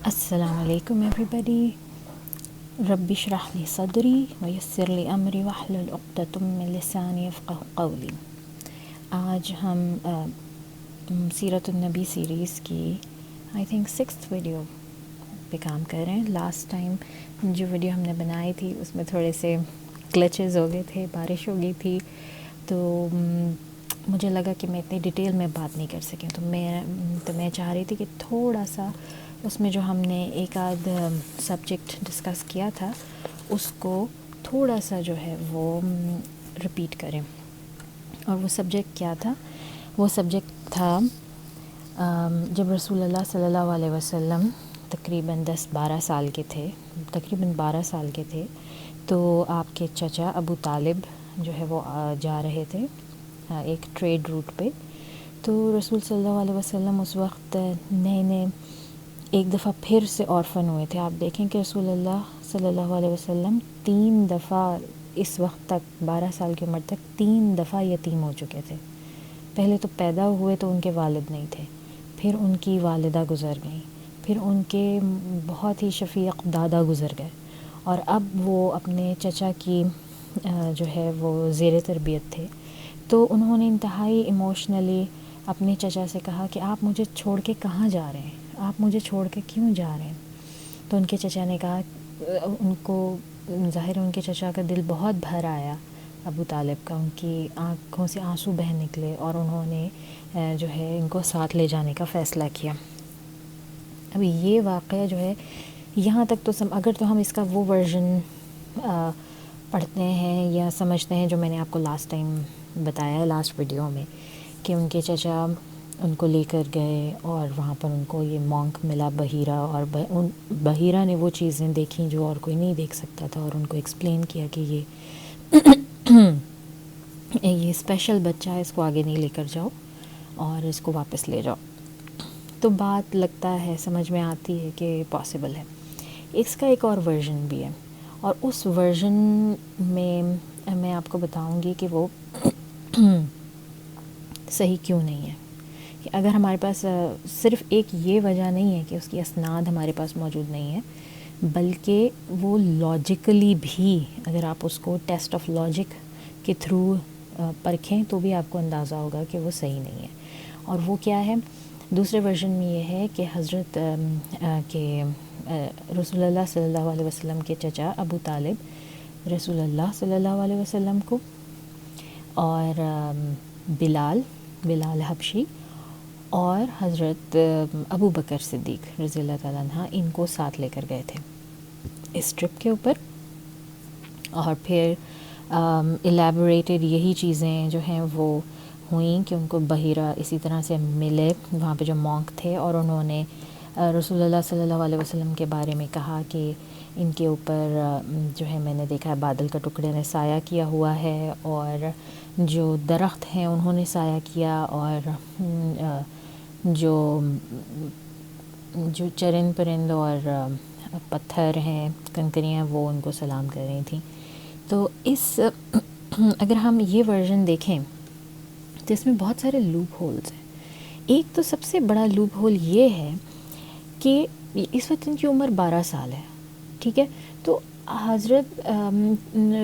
السلام علیکم ایوری بڈی. رب اشرح لی صدری ویسر لی امری واحلل عقدۃ من لسانی یفقہوا قولی. آج ہم سیرت النبی سیریز کی آئی تھنک 6th ویڈیو پہ کام کر رہے ہیں. لاسٹ ٹائم جو ویڈیو ہم نے بنائی تھی اس میں تھوڑے سے گلچز ہو گئے تھے، بارش ہو گئی تھی، تو مجھے لگا کہ میں اتنی ڈیٹیل میں بات نہیں کر سکیں، تو میں چاہ رہی تھی کہ تھوڑا سا اس میں جو ہم نے ایک آدھ سبجیکٹ ڈسکس کیا تھا اس کو تھوڑا سا جو ہے وہ رپیٹ کریں. اور وہ سبجیکٹ کیا تھا؟ وہ سبجیکٹ تھا جب رسول اللہ صلی اللہ علیہ وسلم تقریباً 10-12 سال کے تھے، تقریباً 12 سال کے تھے، تو آپ کے چچا ابو طالب جو ہے وہ جا رہے تھے ایک ٹریڈ روٹ پہ. تو رسول صلی اللہ علیہ وسلم اس وقت نئے ایک دفعہ پھر سے آرفن ہوئے تھے. آپ دیکھیں کہ رسول اللہ صلی اللہ علیہ وسلم 3 دفعہ اس وقت تک 12 سال کی عمر تک 3 دفعہ یتیم ہو چکے تھے. پہلے تو پیدا ہوئے تو ان کے والد نہیں تھے، پھر ان کی والدہ گزر گئیں، پھر ان کے بہت ہی شفیق دادا گزر گئے، اور اب وہ اپنے چچا کی جو ہے وہ زیر تربیت تھے. تو انہوں نے انتہائی ایموشنلی اپنے چچا سے کہا کہ آپ مجھے چھوڑ کے کہاں جا رہے ہیں، آپ مجھے چھوڑ کے کیوں جا رہے ہیں؟ تو ان کے چچا نے کہا، ان کو ظاہر ان کے چچا کا دل بہت بھر آیا ابو طالب کا، ان کی آنکھوں سے آنسو بہہ نکلے، اور انہوں نے جو ہے ان کو ساتھ لے جانے کا فیصلہ کیا. ابھی یہ واقعہ جو ہے یہاں تک تو اگر تو ہم اس کا وہ ورژن پڑھتے ہیں یا سمجھتے ہیں جو میں نے آپ کو لاسٹ ٹائم بتایا لاسٹ ویڈیو میں، کہ ان کے چچا ان کو لے کر گئے اور وہاں پر ان کو یہ مونک ملا بحیرہ، اور بحیرہ نے وہ چیزیں دیکھیں جو اور کوئی نہیں دیکھ سکتا تھا، اور ان کو ایکسپلین کیا کہ یہ اسپیشل بچہ ہے، اس کو آگے نہیں لے کر جاؤ اور اس کو واپس لے جاؤ. تو بات لگتا ہے سمجھ میں آتی ہے کہ پاسبل ہے. اس کا ایک اور ورژن بھی ہے، اور اس ورژن میں آپ کو بتاؤں گی کہ وہ صحیح کیوں نہیں ہے. کہ اگر ہمارے پاس صرف ایک یہ وجہ نہیں ہے کہ اس کی اسناد ہمارے پاس موجود نہیں ہے، بلکہ وہ لاجیکلی بھی اگر آپ اس کو ٹیسٹ آف لاجک کے تھرو پرکھیں تو بھی آپ کو اندازہ ہوگا کہ وہ صحیح نہیں ہے. اور وہ کیا ہے؟ دوسرے ورژن میں یہ ہے کہ حضرت کہ رسول اللہ صلی اللہ علیہ وسلم کے چچا ابو طالب رسول اللہ صلی اللہ علیہ وسلم کو اور بلال حبشی اور حضرت ابو بکر صدیق رضی اللہ تعالیٰ عنہ ان کو ساتھ لے کر گئے تھے اس ٹرپ کے اوپر. اور پھر الیبوریٹڈ یہی چیزیں جو ہیں وہ ہوئیں کہ ان کو بحیرہ اسی طرح سے ملے وہاں پہ جو مونک تھے، اور انہوں نے رسول اللہ صلی اللہ علیہ وسلم کے بارے میں کہا کہ ان کے اوپر جو ہے میں نے دیکھا ہے بادل کا ٹکڑے نے سایہ کیا ہوا ہے، اور جو درخت ہیں انہوں نے سایہ کیا، اور جو چرند پرند اور پتھر ہیں کنکریاں وہ ان کو سلام کر رہی تھیں. تو اگر ہم یہ ورژن دیکھیں تو اس میں بہت سارے لوپ ہولز ہیں. ایک تو سب سے بڑا لوپ ہول یہ ہے کہ اس وقت ان کی عمر 12 سال ہے، ٹھیک ہے. تو حضرت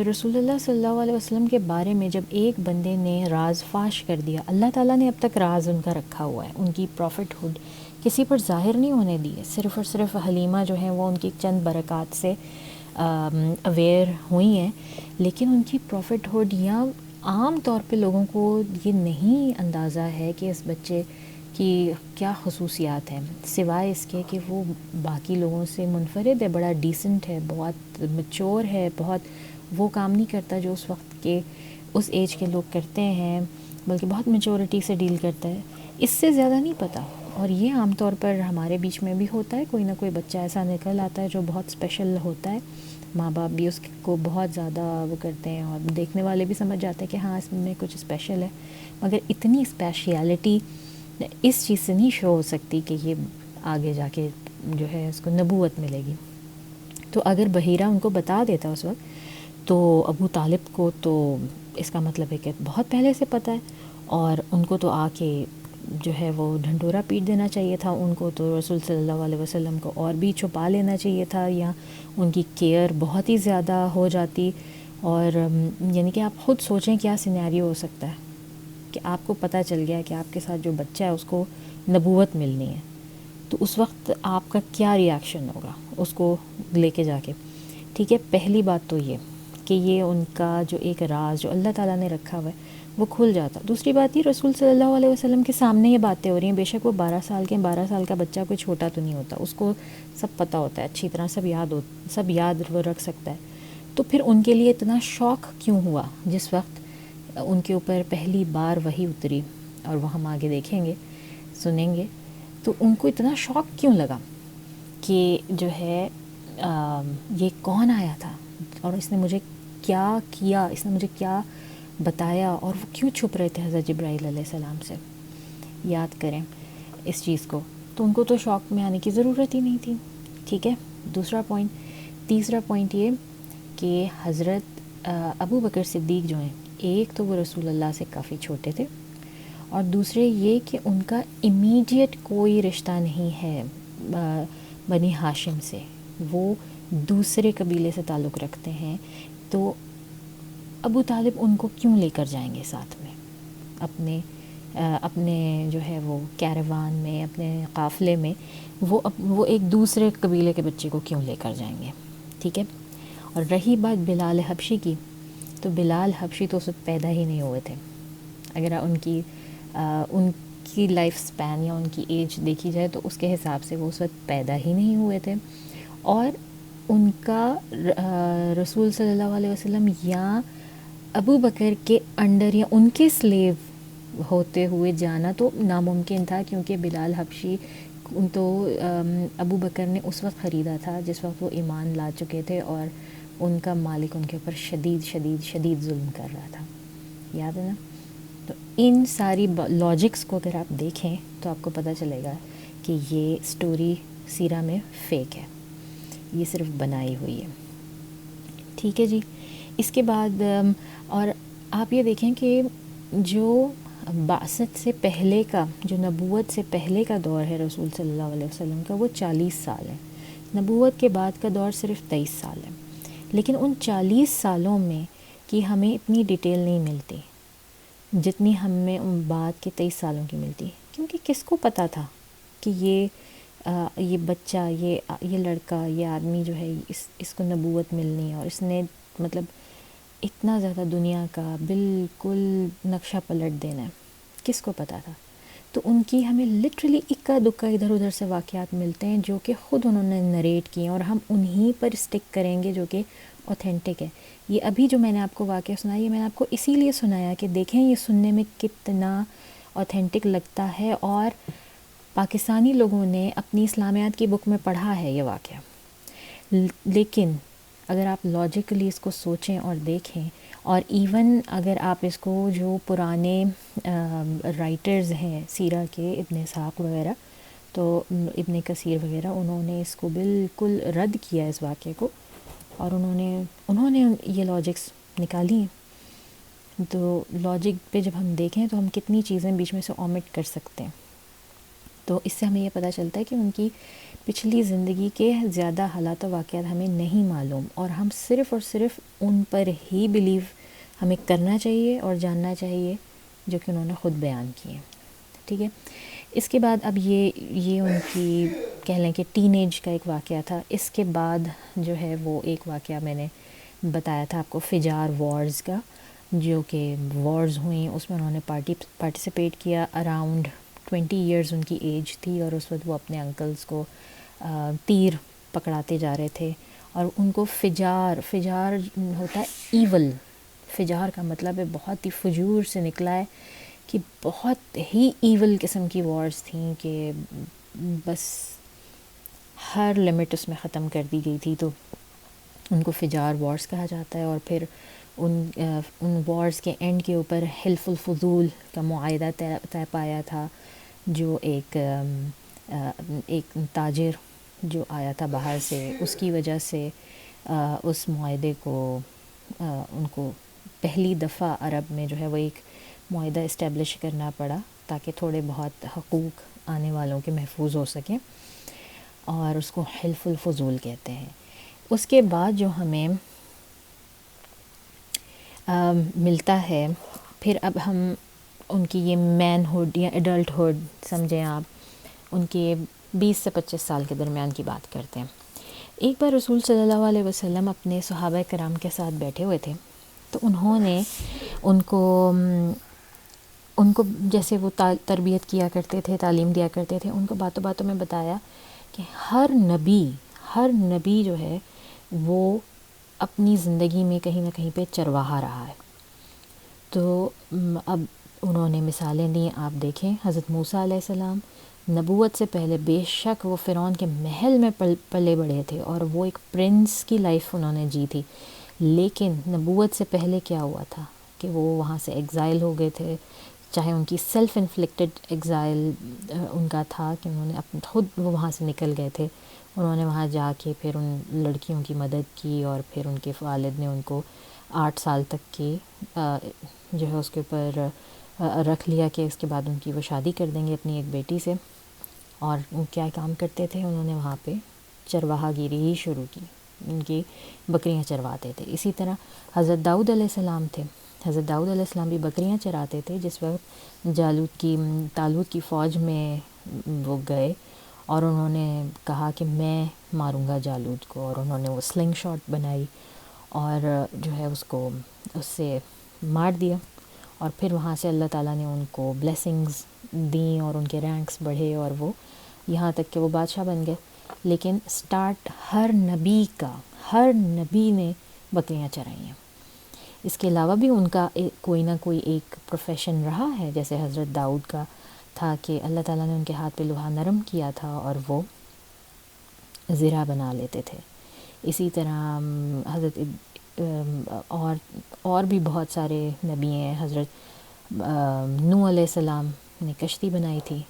رسول اللہ صلی اللہ علیہ وسلم کے بارے میں جب ایک بندے نے راز فاش کر دیا، اللہ تعالیٰ نے اب تک راز ان کا رکھا ہوا ہے، ان کی پروفٹ ہوڈ کسی پر ظاہر نہیں ہونے دی ہے، صرف اور صرف حلیمہ جو ہے وہ ان کی چند برکات سے اویئر ہوئی ہیں، لیکن ان کی پروفٹ ہوڈ یا عام طور پہ لوگوں کو یہ نہیں اندازہ ہے کہ اس بچے کی کیا خصوصیات ہیں، سوائے اس کے کہ وہ باقی لوگوں سے منفرد ہے، بڑا ڈیسنٹ ہے، بہت میچور ہے، بہت وہ کام نہیں کرتا جو اس وقت کے اس ایج کے لوگ کرتے ہیں، بلکہ بہت میچورٹی سے ڈیل کرتا ہے. اس سے زیادہ نہیں پتہ. اور یہ عام طور پر ہمارے بیچ میں بھی ہوتا ہے، کوئی نہ کوئی بچہ ایسا نکل آتا ہے جو بہت اسپیشل ہوتا ہے، ماں باپ بھی اس کو بہت زیادہ وہ کرتے ہیں، اور دیکھنے والے بھی سمجھ جاتے ہیں کہ ہاں اس میں کچھ اسپیشل ہے، مگر اتنی اسپیشیلٹی اس چیز سے نہیں شو ہو سکتی کہ یہ آگے جا کے جو ہے اس کو نبوت ملے گی. تو اگر بحیرہ ان کو بتا دیتا اس وقت تو ابو طالب کو تو اس کا مطلب ہے کہ بہت پہلے سے پتہ ہے، اور ان کو تو آ کے جو ہے وہ ڈھنڈورا پیٹ دینا چاہیے تھا ان کو، تو رسول صلی اللہ علیہ وسلم کو اور بھی چھپا لینا چاہیے تھا، یا ان کی کیئر بہت ہی زیادہ ہو جاتی. اور یعنی کہ آپ خود سوچیں کیا سینیریو ہو سکتا ہے کہ آپ کو پتہ چل گیا کہ آپ کے ساتھ جو بچہ ہے اس کو نبوت ملنی ہے، تو اس وقت آپ کا کیا ریاکشن ہوگا اس کو لے کے جا کے. ٹھیک ہے، پہلی بات تو یہ کہ یہ ان کا جو ایک راز جو اللہ تعالیٰ نے رکھا ہوا ہے وہ کھل جاتا. دوسری بات یہ، رسول صلی اللہ علیہ وسلم کے سامنے یہ باتیں ہو رہی ہیں، بے شک وہ 12 سال کے 12 سال کا بچہ کوئی چھوٹا تو نہیں ہوتا، اس کو سب پتہ ہوتا ہے اچھی طرح، سب یاد وہ رکھ سکتا ہے. تو پھر ان کے لیے اتنا شوق کیوں ہوا جس وقت ان کے اوپر پہلی بار وحی اتری، اور وہ ہم آگے دیکھیں گے سنیں گے، تو ان کو اتنا شوق کیوں لگا کہ جو ہے یہ کون آیا تھا اور اس نے مجھے کیا کیا، اس نے مجھے کیا بتایا، اور وہ کیوں چھپ رہے تھے حضرت جبرائیل علیہ السلام سے. یاد کریں اس چیز کو، تو ان کو تو شوق میں آنے کی ضرورت ہی نہیں تھی. ٹھیک ہے، دوسرا پوائنٹ. تیسرا پوائنٹ یہ کہ حضرت ابو بکر صدیق جو ہیں، ایک تو وہ رسول اللہ سے کافی چھوٹے تھے، اور دوسرے یہ کہ ان کا امیڈیٹ کوئی رشتہ نہیں ہے بنی ہاشم سے، وہ دوسرے قبیلے سے تعلق رکھتے ہیں. تو ابو طالب ان کو کیوں لے کر جائیں گے ساتھ میں اپنے جو ہے وہ کیروان میں، اپنے قافلے میں، وہ ایک دوسرے قبیلے کے بچے کو کیوں لے کر جائیں گے. ٹھیک ہے. اور رہی بات بلال حبشی کی، تو بلال حبشی تو اس وقت پیدا ہی نہیں ہوئے تھے. اگر ان کی لائف سپین یا ان کی ایج دیکھی جائے تو اس کے حساب سے وہ اس وقت پیدا ہی نہیں ہوئے تھے. اور ان کا رسول صلی اللہ علیہ وسلم یا ابو بکر کے انڈر یا ان کے سلیو ہوتے ہوئے جانا تو ناممکن تھا، کیونکہ بلال حبشی تو ابو بکر نے اس وقت خریدا تھا جس وقت وہ ایمان لا چکے تھے، اور ان کا مالک ان کے اوپر شدید شدید شدید ظلم کر رہا تھا. یاد ہے نا؟ تو ان ساری لاجکس کو اگر آپ دیکھیں تو آپ کو پتہ چلے گا کہ یہ سٹوری سیرہ میں فیک ہے، یہ صرف بنائی ہوئی ہے. ٹھیک ہے جی. اس کے بعد اور آپ یہ دیکھیں کہ جو بعثت سے پہلے کا، جو نبوت سے پہلے کا دور ہے رسول صلی اللہ علیہ وسلم کا، وہ 40 سال ہے. نبوت کے بعد کا دور صرف 23 سال ہے. لیکن ان 40 سالوں میں کی ہمیں اتنی ڈیٹیل نہیں ملتی جتنی ہمیں ان بعد کے 23 سالوں کی ملتی، کیونکہ کس کو پتہ تھا کہ یہ بچہ، یہ لڑکا، یہ آدمی جو ہے اس کو نبوت ملنی ہے، اور اس نے مطلب اتنا زیادہ دنیا کا بالکل نقشہ پلٹ دینا ہے. کس کو پتہ تھا؟ تو ان کی ہمیں لٹرلی اکا دکا ادھر ادھر سے واقعات ملتے ہیں جو کہ خود انہوں نے نریٹ کیے ہیں، اور ہم انہی پر اسٹک کریں گے جو کہ اوتھینٹک ہے. یہ ابھی جو میں نے آپ کو واقعہ سنایا، یہ میں نے آپ کو اسی لیے سنایا کہ دیکھیں یہ سننے میں کتنا اوتھینٹک لگتا ہے، اور پاکستانی لوگوں نے اپنی اسلامیات کی بک میں پڑھا ہے یہ واقعہ. لیکن اگر آپ لاجیکلی اس کو سوچیں اور دیکھیں، اور ایون اگر آپ اس کو جو پرانے رائٹرز ہیں سیرہ کے، ابن اسحاق وغیرہ، تو ابن کثیر وغیرہ، انہوں نے اس کو بالکل رد کیا اس واقعے کو، اور انہوں نے یہ لاجکس نکالی ہیں. تو لاجک پہ جب ہم دیکھیں تو ہم کتنی چیزیں بیچ میں سے اومٹ کر سکتے ہیں. تو اس سے ہمیں یہ پتہ چلتا ہے کہ ان کی پچھلی زندگی کے زیادہ حالات و واقعات ہمیں نہیں معلوم، اور ہم صرف اور صرف ان پر ہی بلیو ہمیں کرنا چاہیے اور جاننا چاہیے جو کہ انہوں نے خود بیان کیے. ٹھیک ہے. اس کے بعد اب یہ ان کی کہہ لیں کہ ٹین ایج کا ایک واقعہ تھا. اس کے بعد جو ہے وہ ایک واقعہ میں نے بتایا تھا آپ کو فجار وارز کا، جو کہ وارز ہوئیں، اس میں انہوں نے پارٹیسپیٹ کیا. اراؤنڈ 20 ایئرز ان کی ایج تھی، اور اس وقت وہ اپنے انکلز کو تیر پکڑاتے جا رہے تھے، اور ان کو فجار ہوتا ہے ایول. فجار کا مطلب ہے بہت ہی فجور سے نکلا ہے، کہ بہت ہی ایول قسم کی وارز تھیں کہ بس ہر لمٹ اس میں ختم کر دی گئی تھی. تو ان کو فجار وارز کہا جاتا ہے. اور پھر ان وارز کے اینڈ کے اوپر حلف الفضول کا معاہدہ طے پایا تھا، جو ایک تاجر جو آیا تھا باہر سے، اس کی وجہ سے اس معاہدے کو ان کو پہلی دفعہ عرب میں جو ہے وہ ایک معاہدہ اسٹیبلش کرنا پڑا، تاکہ تھوڑے بہت حقوق آنے والوں کے محفوظ ہو سکیں، اور اس کو حلف الفضول کہتے ہیں۔ اس کے بعد جو ہمیں ملتا ہے، پھر اب ہم ان کی یہ مین ہوڈ یا ایڈلٹ ہوڈ سمجھیں آپ، ان کے 20 سے 25 سال کے درمیان کی بات کرتے ہیں۔ ایک بار رسول صلی اللہ علیہ وسلم اپنے صحابہ کرام کے ساتھ بیٹھے ہوئے تھے، تو انہوں نے ان کو جیسے وہ تربیت کیا کرتے تھے، تعلیم دیا کرتے تھے، ان کو باتوں باتوں میں بتایا کہ ہر نبی جو ہے وہ اپنی زندگی میں کہیں نہ کہیں پہ چرواہا رہا ہے۔ تو اب انہوں نے مثالیں دیں، آپ دیکھیں حضرت موسیٰ علیہ السلام نبوت سے پہلے بے شک وہ فرعون کے محل میں پلے بڑھے تھے، اور وہ ایک پرنس کی لائف انہوں نے جی تھی، لیکن نبوت سے پہلے کیا ہوا تھا کہ وہ وہاں سے ایگزائل ہو گئے تھے، چاہے ان کی سیلف انفلکٹڈ ایگزائل ان کا تھا کہ انہوں نے خود وہ وہاں سے نکل گئے تھے، انہوں نے وہاں جا کے پھر ان لڑکیوں کی مدد کی، اور پھر ان کے والد نے ان کو 8 سال تک کی جو ہے اس کے اوپر رکھ لیا کہ اس کے بعد ان کی وہ شادی کر دیں گے اپنی ایک بیٹی سے۔ اور وہ کیا کام کرتے تھے، انہوں نے وہاں پہ چرواہا گیری ہی شروع کی، ان کی بکریاں چرواتے تھے۔ اسی طرح حضرت داؤد علیہ السلام تھے، حضرت داؤد علیہ السلام بھی بکریاں چراتے تھے، جس وقت طالوت کی فوج میں وہ گئے اور انہوں نے کہا کہ میں ماروں گا جالوت کو، اور انہوں نے وہ سلنگ شاٹ بنائی اور جو ہے اس کو اس سے مار دیا، اور پھر وہاں سے اللہ تعالیٰ نے ان کو بلیسنگز دیں اور ان کے رینکس بڑھے، اور وہ یہاں تک کہ وہ بادشاہ بن گئے۔ لیکن سٹارٹ ہر نبی نے بکریاں چرائی ہیں۔ اس کے علاوہ بھی ان کا کوئی نہ کوئی ایک پروفیشن رہا ہے، جیسے حضرت داؤد کا تھا کہ اللہ تعالیٰ نے ان کے ہاتھ پہ لوہا نرم کیا تھا اور وہ زرہ بنا لیتے تھے۔ اسی طرح حضرت اور بھی بہت سارے نبی ہیں، حضرت نوح علیہ السلام نے کشتی بنائی تھی،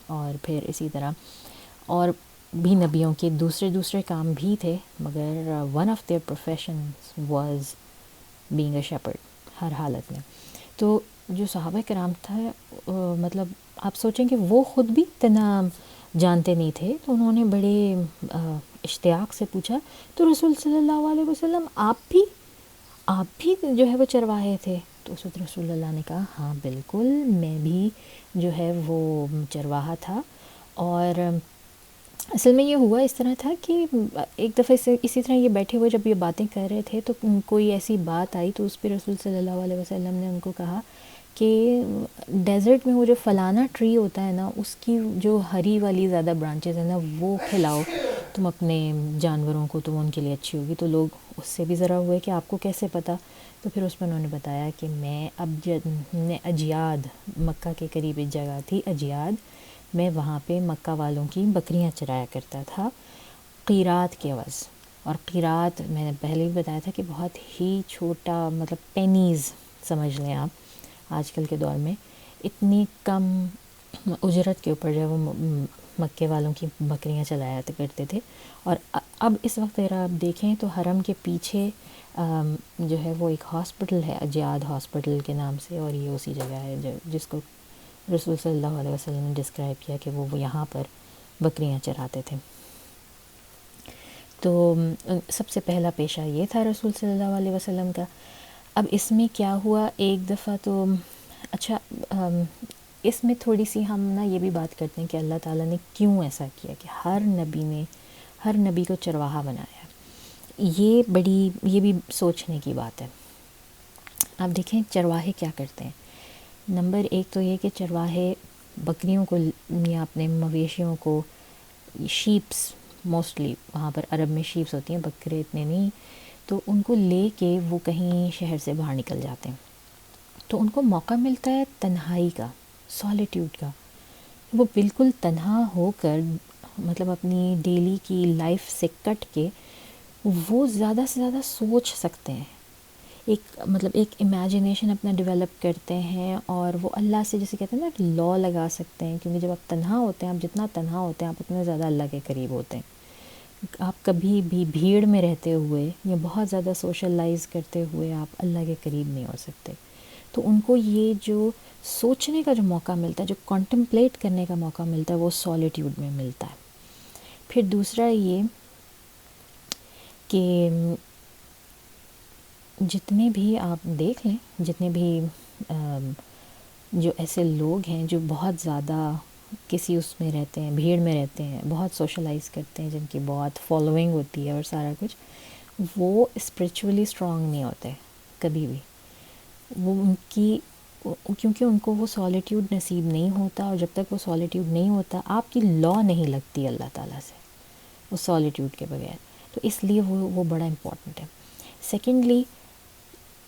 اور پھر اسی طرح اور بھی نبیوں کے دوسرے کام بھی تھے، مگر one of their professions was being a shepherd ہر حالت میں۔ تو جو صحابہ کرام تھا مطلب آپ سوچیں کہ وہ خود بھی اتنا جانتے نہیں تھے، تو انہوں نے بڑے اشتیاق سے پوچھا، تو رسول صلی اللہ علیہ وسلم آپ بھی جو ہے وہ چرواہے تھے؟ تو اس وقت رسول اللہ نے کہا ہاں بالکل، میں بھی جو ہے وہ چرواہا تھا۔ اور اصل میں یہ ہوا اس طرح تھا کہ ایک دفعہ اسی طرح یہ بیٹھے ہوئے جب یہ باتیں کر رہے تھے، تو کوئی ایسی بات آئی تو اس پہ رسول صلی اللہ علیہ وسلم نے ان کو کہا کہ ڈیزرٹ میں وہ جو فلانا ٹری ہوتا ہے نا، اس کی جو ہری والی زیادہ برانچز ہیں نا، وہ کھلاؤ تم اپنے جانوروں کو، تو وہ ان کے لیے اچھی ہوگی۔ تو لوگ اس سے بھی ذرا ہوئے کہ آپ کو کیسے پتہ؟ تو پھر اس میں انہوں نے بتایا کہ میں اجیاد، مکہ کے قریب ایک جگہ تھی اجیاد، میں وہاں پہ مکہ والوں کی بکریاں چرایا کرتا تھا قیرات کے عوض۔ اور قیرات میں نے پہلے بھی بتایا تھا کہ بہت ہی چھوٹا، مطلب پینیز سمجھ لیں آپ، آج کل کے دور میں اتنی کم اجرت کے اوپر جو ہے وہ مکے والوں کی بکریاں چلایا کرتے تھے۔ اور اب اس وقت اگر آپ دیکھیں تو حرم کے پیچھے جو ہے وہ ایک ہاسپٹل ہے، اجیاد ہاسپٹل کے نام سے، اور یہ اسی جگہ ہے جس کو رسول صلی اللہ علیہ وسلم نے ڈسکرائب کیا کہ وہ یہاں پر بکریاں چراتے تھے۔ تو سب سے پہلا پیشہ یہ تھا رسول صلی اللہ علیہ وسلم کا۔ اب اس میں کیا ہوا ایک دفعہ، تو اچھا اس میں تھوڑی سی ہم نا یہ بھی بات کرتے ہیں کہ اللہ تعالیٰ نے کیوں ایسا کیا کہ ہر نبی کو چرواہا بنایا۔ یہ بھی سوچنے کی بات ہے۔ آپ دیکھیں چرواہے کیا کرتے ہیں۔ نمبر ایک تو یہ کہ چرواہے بکریوں کو یا اپنے مویشیوں کو، شیپس موسٹلی وہاں پر عرب میں شیپس ہوتی ہیں، بکرے اتنے نہیں، تو ان کو لے کے وہ کہیں شہر سے باہر نکل جاتے ہیں، تو ان کو موقع ملتا ہے تنہائی کا، سالیٹیوڈ کا۔ وہ بالکل تنہا ہو کر، مطلب اپنی ڈیلی کی لائف سے کٹ کے وہ زیادہ سے زیادہ سوچ سکتے ہیں، ایک امیجنیشن اپنا ڈیولپ کرتے ہیں، اور وہ اللہ سے جیسے کہتے ہیں نا لا لگا سکتے ہیں، کیونکہ جب آپ تنہا ہوتے ہیں، آپ جتنا تنہا ہوتے ہیں آپ اتنے زیادہ اللہ کے قریب ہوتے ہیں۔ آپ کبھی بھی بھیڑ میں رہتے ہوئے یا بہت زیادہ سوشلائز کرتے ہوئے آپ اللہ کے قریب نہیں ہو سکتے۔ تو تو ان کو یہ جو سوچنے کا جو موقع ملتا ہے، جو کانٹمپلیٹ کرنے کا موقع ملتا ہے، وہ سولیٹیوڈ میں ملتا ہے۔ پھر دوسرا یہ کہ جتنے بھی آپ دیکھ لیں، جتنے بھی جو ایسے لوگ ہیں جو بہت زیادہ کسی اس میں رہتے ہیں، بھیڑ میں رہتے ہیں، بہت سوشلائز کرتے ہیں، جن کی بہت فالوئنگ ہوتی ہے اور سارا کچھ، وہ اسپریچولی اسٹرانگ نہیں ہوتے کبھی بھی۔ وہ ان کی کیونکہ ان کو وہ سولیٹیوڈ نصیب نہیں ہوتا، اور جب تک وہ سولیٹیوڈ نہیں ہوتا آپ کی لا نہیں لگتی اللہ تعالیٰ سے وہ سولیٹیوڈ کے بغیر، تو اس لیے وہ بڑا امپورٹنٹ ہے۔ سیکنڈلی،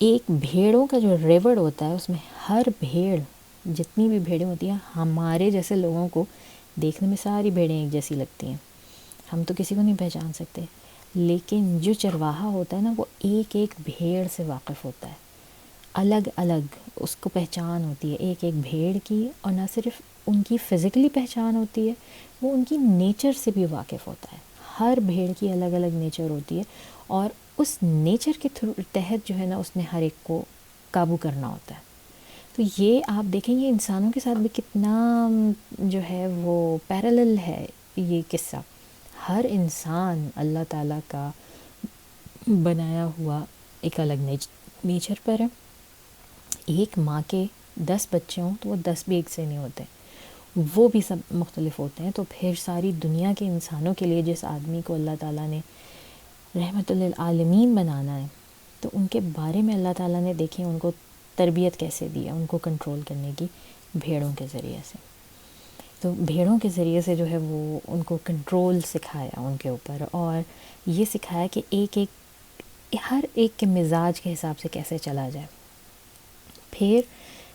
ایک بھیڑوں کا جو ریوڑ ہوتا ہے، اس میں ہر بھیڑ، جتنی بھی بھیڑیں ہوتی ہیں، ہمارے جیسے لوگوں کو دیکھنے میں ساری بھیڑیں ایک جیسی لگتی ہیں، ہم تو کسی کو نہیں پہچان سکتے، لیکن جو چرواہا ہوتا ہے نا، وہ ایک ایک بھیڑ سے واقف ہوتا ہے، الگ الگ اس کو پہچان ہوتی ہے ایک ایک بھیڑ کی، اور نہ صرف ان کی فزیکلی پہچان ہوتی ہے، وہ ان کی نیچر سے بھی واقف ہوتا ہے۔ ہر بھیڑ کی الگ الگ نیچر ہوتی ہے، اور اس نیچر کے تحت جو ہے نا، اس نے ہر ایک کو قابو کرنا ہوتا ہے۔ تو یہ آپ دیکھیں گے انسانوں کے ساتھ بھی کتنا جو ہے وہ پیرالل ہے یہ قصہ۔ ہر انسان اللہ تعالیٰ کا بنایا ہوا ایک الگ نیچر پر ہے۔ ایک ماں کے 10 بچے ہوں تو وہ 10 بھی ایک سے نہیں ہوتے، وہ بھی سب مختلف ہوتے ہیں۔ تو پھر ساری دنیا کے انسانوں کے لیے جس آدمی کو اللہ تعالیٰ نے رحمت للعالمین بنانا ہے، تو ان کے بارے میں اللہ تعالیٰ نے دیکھیں ان کو تربیت کیسے دی ہے، ان کو کنٹرول کرنے کی، بھیڑوں کے ذریعے سے۔ تو بھیڑوں کے ذریعے سے جو ہے وہ ان کو کنٹرول سکھایا ان کے اوپر، اور یہ سکھایا کہ ایک ایک ہر ایک کے مزاج کے حساب سے کیسے چلا جائے۔ پھر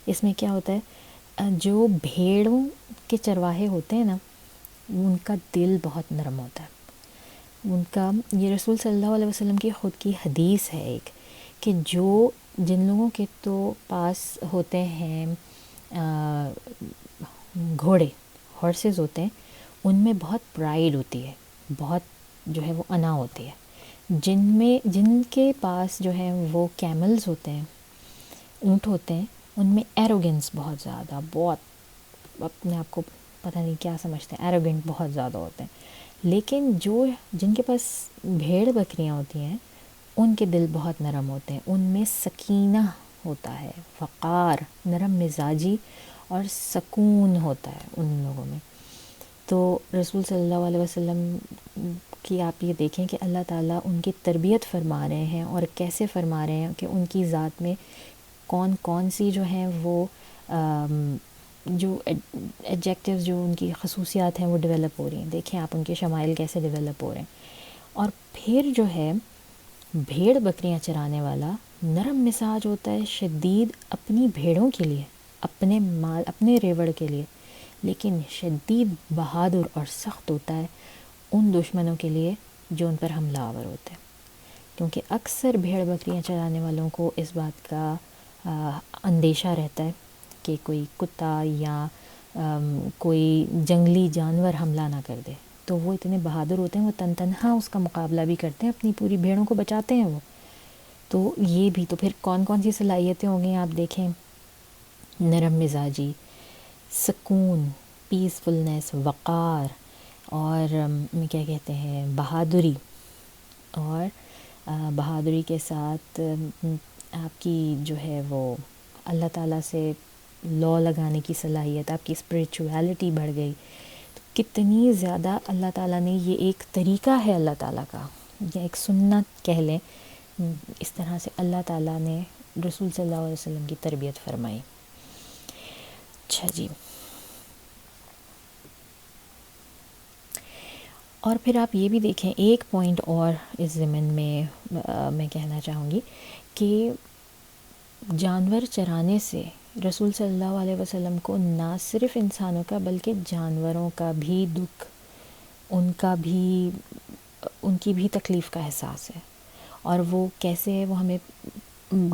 اس میں کیا ہوتا ہے، جو بھیڑوں کے چرواہے ہوتے ہیں نا، ان کا دل بہت نرم ہوتا ہے۔ ان کا، یہ رسول صلی اللہ علیہ وسلم کی خود کی حدیث ہے ایک، کہ جن لوگوں کے تو پاس ہوتے ہیں گھوڑے، ہارسز ہوتے ہیں، ان میں بہت پرائیڈ ہوتی ہے، بہت جو ہے وہ انا ہوتی ہے۔ جن کے پاس جو ہے وہ کیملز ہوتے ہیں، اونٹ ہوتے ہیں، ان میں ایروگنس بہت زیادہ، بہت اپنے آپ کو پتہ نہیں کیا سمجھتے ہیں، ایروگنٹ بہت زیادہ ہوتے ہیں۔ لیکن جن کے پاس بھیڑ بکریاں ہوتی ہیں، ان کے دل بہت نرم ہوتے ہیں، ان میں سکینہ ہوتا ہے، وقار، نرم مزاجی اور سکون ہوتا ہے ان لوگوں میں۔ تو رسول صلی اللہ علیہ وسلم کی آپ یہ دیکھیں کہ اللہ تعالیٰ ان کی تربیت فرما رہے ہیں، اور کیسے فرما رہے ہیں کہ ان کی ذات میں کون کون سی جو ہیں وہ جو ایڈجیکٹیوز، جو ان کی خصوصیات ہیں وہ ڈیولپ ہو رہی ہیں۔ دیکھیں آپ ان کے شمائل کیسے ڈیولپ ہو رہے ہیں۔ اور پھر جو ہے بھیڑ بکریاں چرانے والا نرم مزاج ہوتا ہے، شدید اپنی بھیڑوں کے لیے، اپنے مال، اپنے ریوڑ کے لیے، لیکن شدید بہادر اور سخت ہوتا ہے ان دشمنوں کے لیے جو ان پر حملہ آور ہوتے ہیں۔ کیونکہ اکثر بھیڑ بکریاں چرانے والوں کو اس بات کا اندیشہ رہتا ہے کہ کوئی کتا یا کوئی جنگلی جانور حملہ نہ کر دے، تو وہ اتنے بہادر ہوتے ہیں، وہ تنہا اس کا مقابلہ بھی کرتے ہیں، اپنی پوری بھیڑوں کو بچاتے ہیں وہ۔ تو یہ بھی، تو پھر کون کون سی صلاحیتیں ہوں گی آپ دیکھیں، نرم مزاجی، سکون، پیسفلنس، وقار، اور کیا کہتے ہیں، بہادری، اور بہادری کے ساتھ آپ کی جو ہے وہ اللہ تعالیٰ سے لا لگانے کی صلاحیت، آپ کی اسپریچویلٹی بڑھ گئی۔ تو کتنی زیادہ اللہ تعالیٰ نے، یہ ایک طریقہ ہے اللہ تعالیٰ کا، یا ایک سنت کہہ لیں، اس طرح سے اللہ تعالیٰ نے رسول صلی اللہ علیہ وسلم کی تربیت فرمائی۔ اچھا جی، اور پھر آپ یہ بھی دیکھیں، ایک پوائنٹ اور اس ضمن میں میں کہنا چاہوں گی کہ جانور چرانے سے رسول صلی اللہ علیہ وسلم کو نہ صرف انسانوں کا بلکہ جانوروں کا بھی دکھ، ان کی بھی تکلیف کا احساس ہے، اور وہ کیسے ہے، وہ ہمیں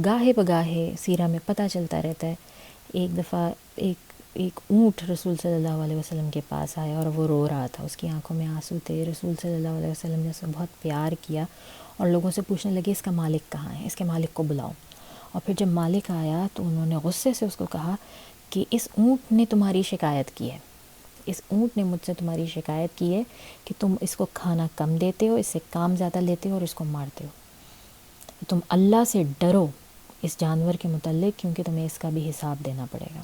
گاہے بگاہے سیرہ میں پتہ چلتا رہتا ہے۔ ایک دفعہ ایک اونٹ رسول صلی اللہ علیہ وسلم کے پاس آیا اور وہ رو رہا تھا، اس کی آنکھوں میں آنسو تھے۔ رسول صلی اللہ علیہ وسلم نے اسے بہت پیار کیا اور لوگوں سے پوچھنے لگے اس کا مالک کہاں ہے، اس کے مالک کو بلاؤ۔ اور پھر جب مالک آیا تو انہوں نے غصے سے اس کو کہا کہ اس اونٹ نے تمہاری شکایت کی ہے، اس اونٹ نے مجھ سے تمہاری شکایت کی ہے کہ تم اس کو کھانا کم دیتے ہو، اس سے کام زیادہ لیتے ہو اور اس کو مارتے ہو، تم اللہ سے ڈرو اس جانور کے متعلق کیونکہ تمہیں اس کا بھی حساب دینا پڑے گا۔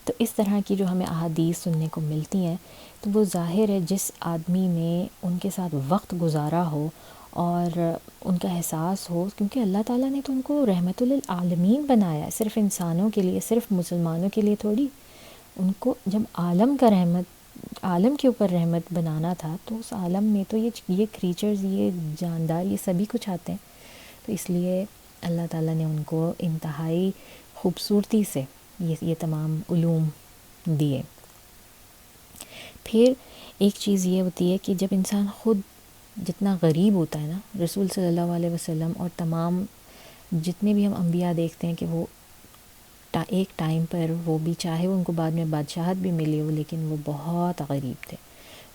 تو اس طرح کی جو ہمیں احادیث سننے کو ملتی ہیں تو وہ ظاہر ہے جس آدمی نے ان کے ساتھ وقت گزارا ہو اور ان کا احساس ہو، کیونکہ اللہ تعالیٰ نے تو ان کو رحمت للعالمین بنایا ہے، صرف انسانوں کے لیے، صرف مسلمانوں کے لیے تھوڑی، ان کو جب عالم کا رحمت، عالم کے اوپر رحمت بنانا تھا تو اس عالم میں تو یہ کریچرز، یہ جاندار، یہ سبھی کچھ آتے ہیں، تو اس لیے اللہ تعالیٰ نے ان کو انتہائی خوبصورتی سے یہ تمام علوم دیے۔ پھر ایک چیز یہ ہوتی ہے کہ جب انسان خود جتنا غریب ہوتا ہے نا، رسول صلی اللہ علیہ وسلم اور تمام جتنے بھی ہم انبیاء دیکھتے ہیں کہ وہ ایک ٹائم پر وہ بھی، چاہے وہ ان کو بعد میں بادشاہت بھی ملی ہو، لیکن وہ بہت غریب تھے،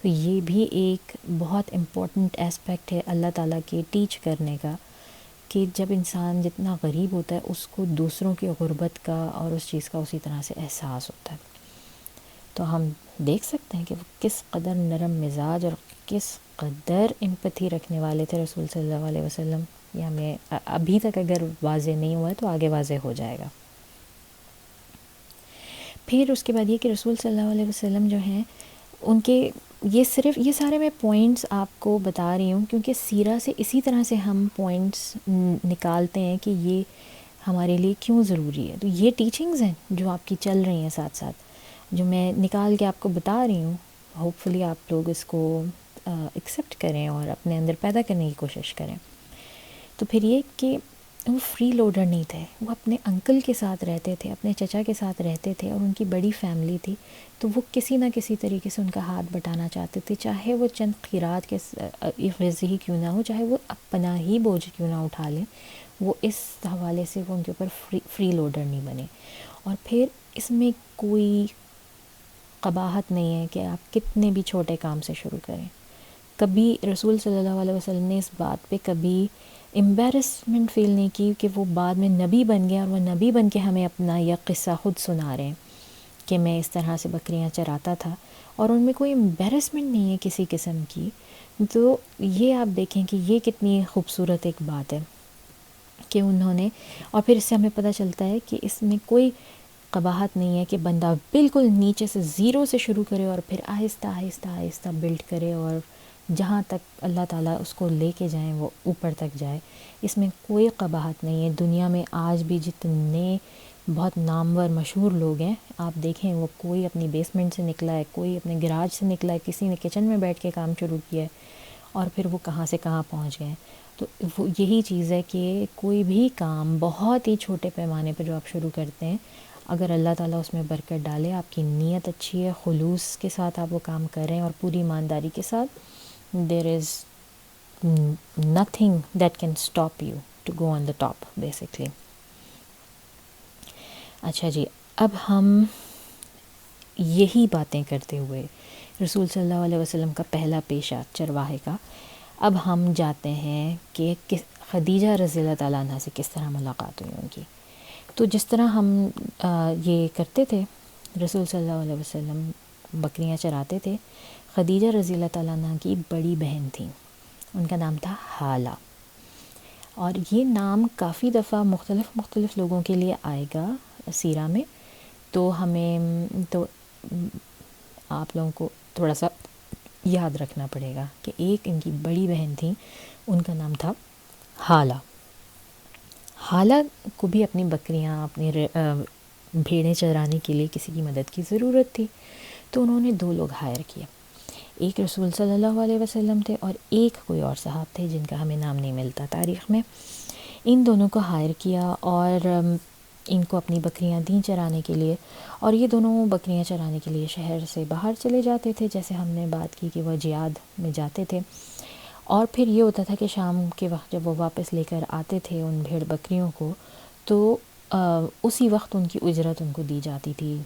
تو یہ بھی ایک بہت امپورٹنٹ اسپیکٹ ہے اللہ تعالیٰ کے ٹیچ کرنے کا، کہ جب انسان جتنا غریب ہوتا ہے اس کو دوسروں کی غربت کا اور اس چیز کا اسی طرح سے احساس ہوتا ہے۔ تو ہم دیکھ سکتے ہیں کہ وہ کس قدر نرم مزاج اور کس قدر امپتھی رکھنے والے تھے رسول صلی اللہ علیہ وسلم، یہ ہمیں ابھی تک اگر واضح نہیں ہوا ہے تو آگے واضح ہو جائے گا۔ پھر اس کے بعد یہ کہ رسول صلی اللہ علیہ وسلم جو ہیں ان کے یہ سارے میں پوائنٹس آپ کو بتا رہی ہوں کیونکہ سیرہ سے اسی طرح سے ہم پوائنٹس نکالتے ہیں کہ یہ ہمارے لیے کیوں ضروری ہے، تو یہ ٹیچنگز ہیں جو آپ کی چل رہی ہیں ساتھ ساتھ، جو میں نکال کے آپ کو بتا رہی ہوں، ہوپ فلی آپ لوگ اس کو ایکسیپٹ کریں اور اپنے اندر پیدا کرنے کی کوشش کریں۔ تو پھر یہ کہ وہ فری لوڈر نہیں تھے، وہ اپنے انکل کے ساتھ رہتے تھے، اپنے چچا کے ساتھ رہتے تھے اور ان کی بڑی فیملی تھی، تو وہ کسی نہ کسی طریقے سے ان کا ہاتھ بٹانا چاہتے تھے، چاہے وہ چند خیرات کے عوض ہی کیوں نہ ہو، چاہے وہ اپنا ہی بوجھ کیوں نہ اٹھا لیں، وہ اس حوالے سے وہ ان کے اوپر فری لوڈر نہیں بنے۔ اور پھر اس میں کوئی قباحت نہیں ہے کہ آپ کتنے بھی چھوٹے کام سے شروع کریں۔ کبھی رسول صلی اللہ علیہ وسلم نے اس بات پہ کبھی امبیرسمنٹ فیل نہیں کی کہ وہ بعد میں نبی بن گئے اور وہ نبی بن کے ہمیں اپنا یہ قصہ خود سنا رہے ہیں کہ میں اس طرح سے بکریاں چراتا تھا، اور ان میں کوئی امبیرسمنٹ نہیں ہے کسی قسم کی۔ تو یہ آپ دیکھیں کہ یہ کتنی خوبصورت ایک بات ہے کہ انہوں نے، اور پھر اس سے ہمیں پتہ چلتا ہے کہ اس میں کوئی قباحت نہیں ہے کہ بندہ بالکل نیچے سے زیرو سے شروع کرے اور پھر آہستہ آہستہ آہستہ بلڈ کرے اور جہاں تک اللہ تعالیٰ اس کو لے کے جائیں وہ اوپر تک جائے۔ اس میں کوئی قباحت نہیں ہے۔ دنیا میں آج بھی جتنے بہت نامور مشہور لوگ ہیں آپ دیکھیں، وہ کوئی اپنی بیسمنٹ سے نکلا ہے، کوئی اپنے گراج سے نکلا ہے، کسی نے کچن میں بیٹھ کے کام شروع کیا ہے اور پھر وہ کہاں سے کہاں پہنچ گئے ہیں۔ تو وہ یہی چیز ہے کہ کوئی بھی کام بہت ہی چھوٹے پیمانے پہ جو آپ شروع کرتے ہیں، اگر اللہ تعالیٰ اس میں برکت ڈالے، آپ کی نیت اچھی ہے، خلوص کے ساتھ آپ وہ کام کر رہے ہیں اور پوری ایمانداری کے ساتھ، there is nothing that can stop you to go on the top basically۔ اچھا جی، اب ہم یہی باتیں کرتے ہوئے رسول صلی اللہ علیہ وسلم کا پہلا پیشہ چرواہے کا، اب ہم جاتے ہیں کہ خدیجہ رضی اللہ تعالیٰ عنہ سے کس طرح ملاقات ہوئی ان کی۔ تو جس طرح ہم یہ کرتے تھے، رسول صلی اللہ علیہ وسلم بکریاں چراتے تھے، خدیجہ رضی اللہ تعالیٰ عنہ کی بڑی بہن تھیں، ان کا نام تھا حالہ، اور یہ نام کافی دفعہ مختلف لوگوں کے لیے آئے گا سیرہ میں، تو ہمیں تو آپ لوگوں کو تھوڑا سا یاد رکھنا پڑے گا کہ ایک ان کی بڑی بہن تھیں، ان کا نام تھا حالہ۔ حالہ کو بھی اپنی بکریاں، اپنی بھیڑیں چرانے کے لیے کسی کی مدد کی ضرورت تھی، تو انہوں نے 2 لوگ ہائر کیے، ایک رسول صلی اللہ علیہ وسلم تھے اور ایک کوئی اور صحاب تھے جن کا ہمیں نام نہیں ملتا تاریخ میں۔ ان دونوں کو ہائر کیا اور ان کو اپنی بکریاں دیں چرانے کے لیے، اور یہ دونوں بکریاں چرانے کے لیے شہر سے باہر چلے جاتے تھے، جیسے ہم نے بات کی کہ وہ جہاد میں جاتے تھے، اور پھر یہ ہوتا تھا کہ شام کے وقت جب وہ واپس لے کر آتے تھے ان بھیڑ بکریوں کو، تو اسی وقت ان کی اجرت ان کو دی جاتی تھی،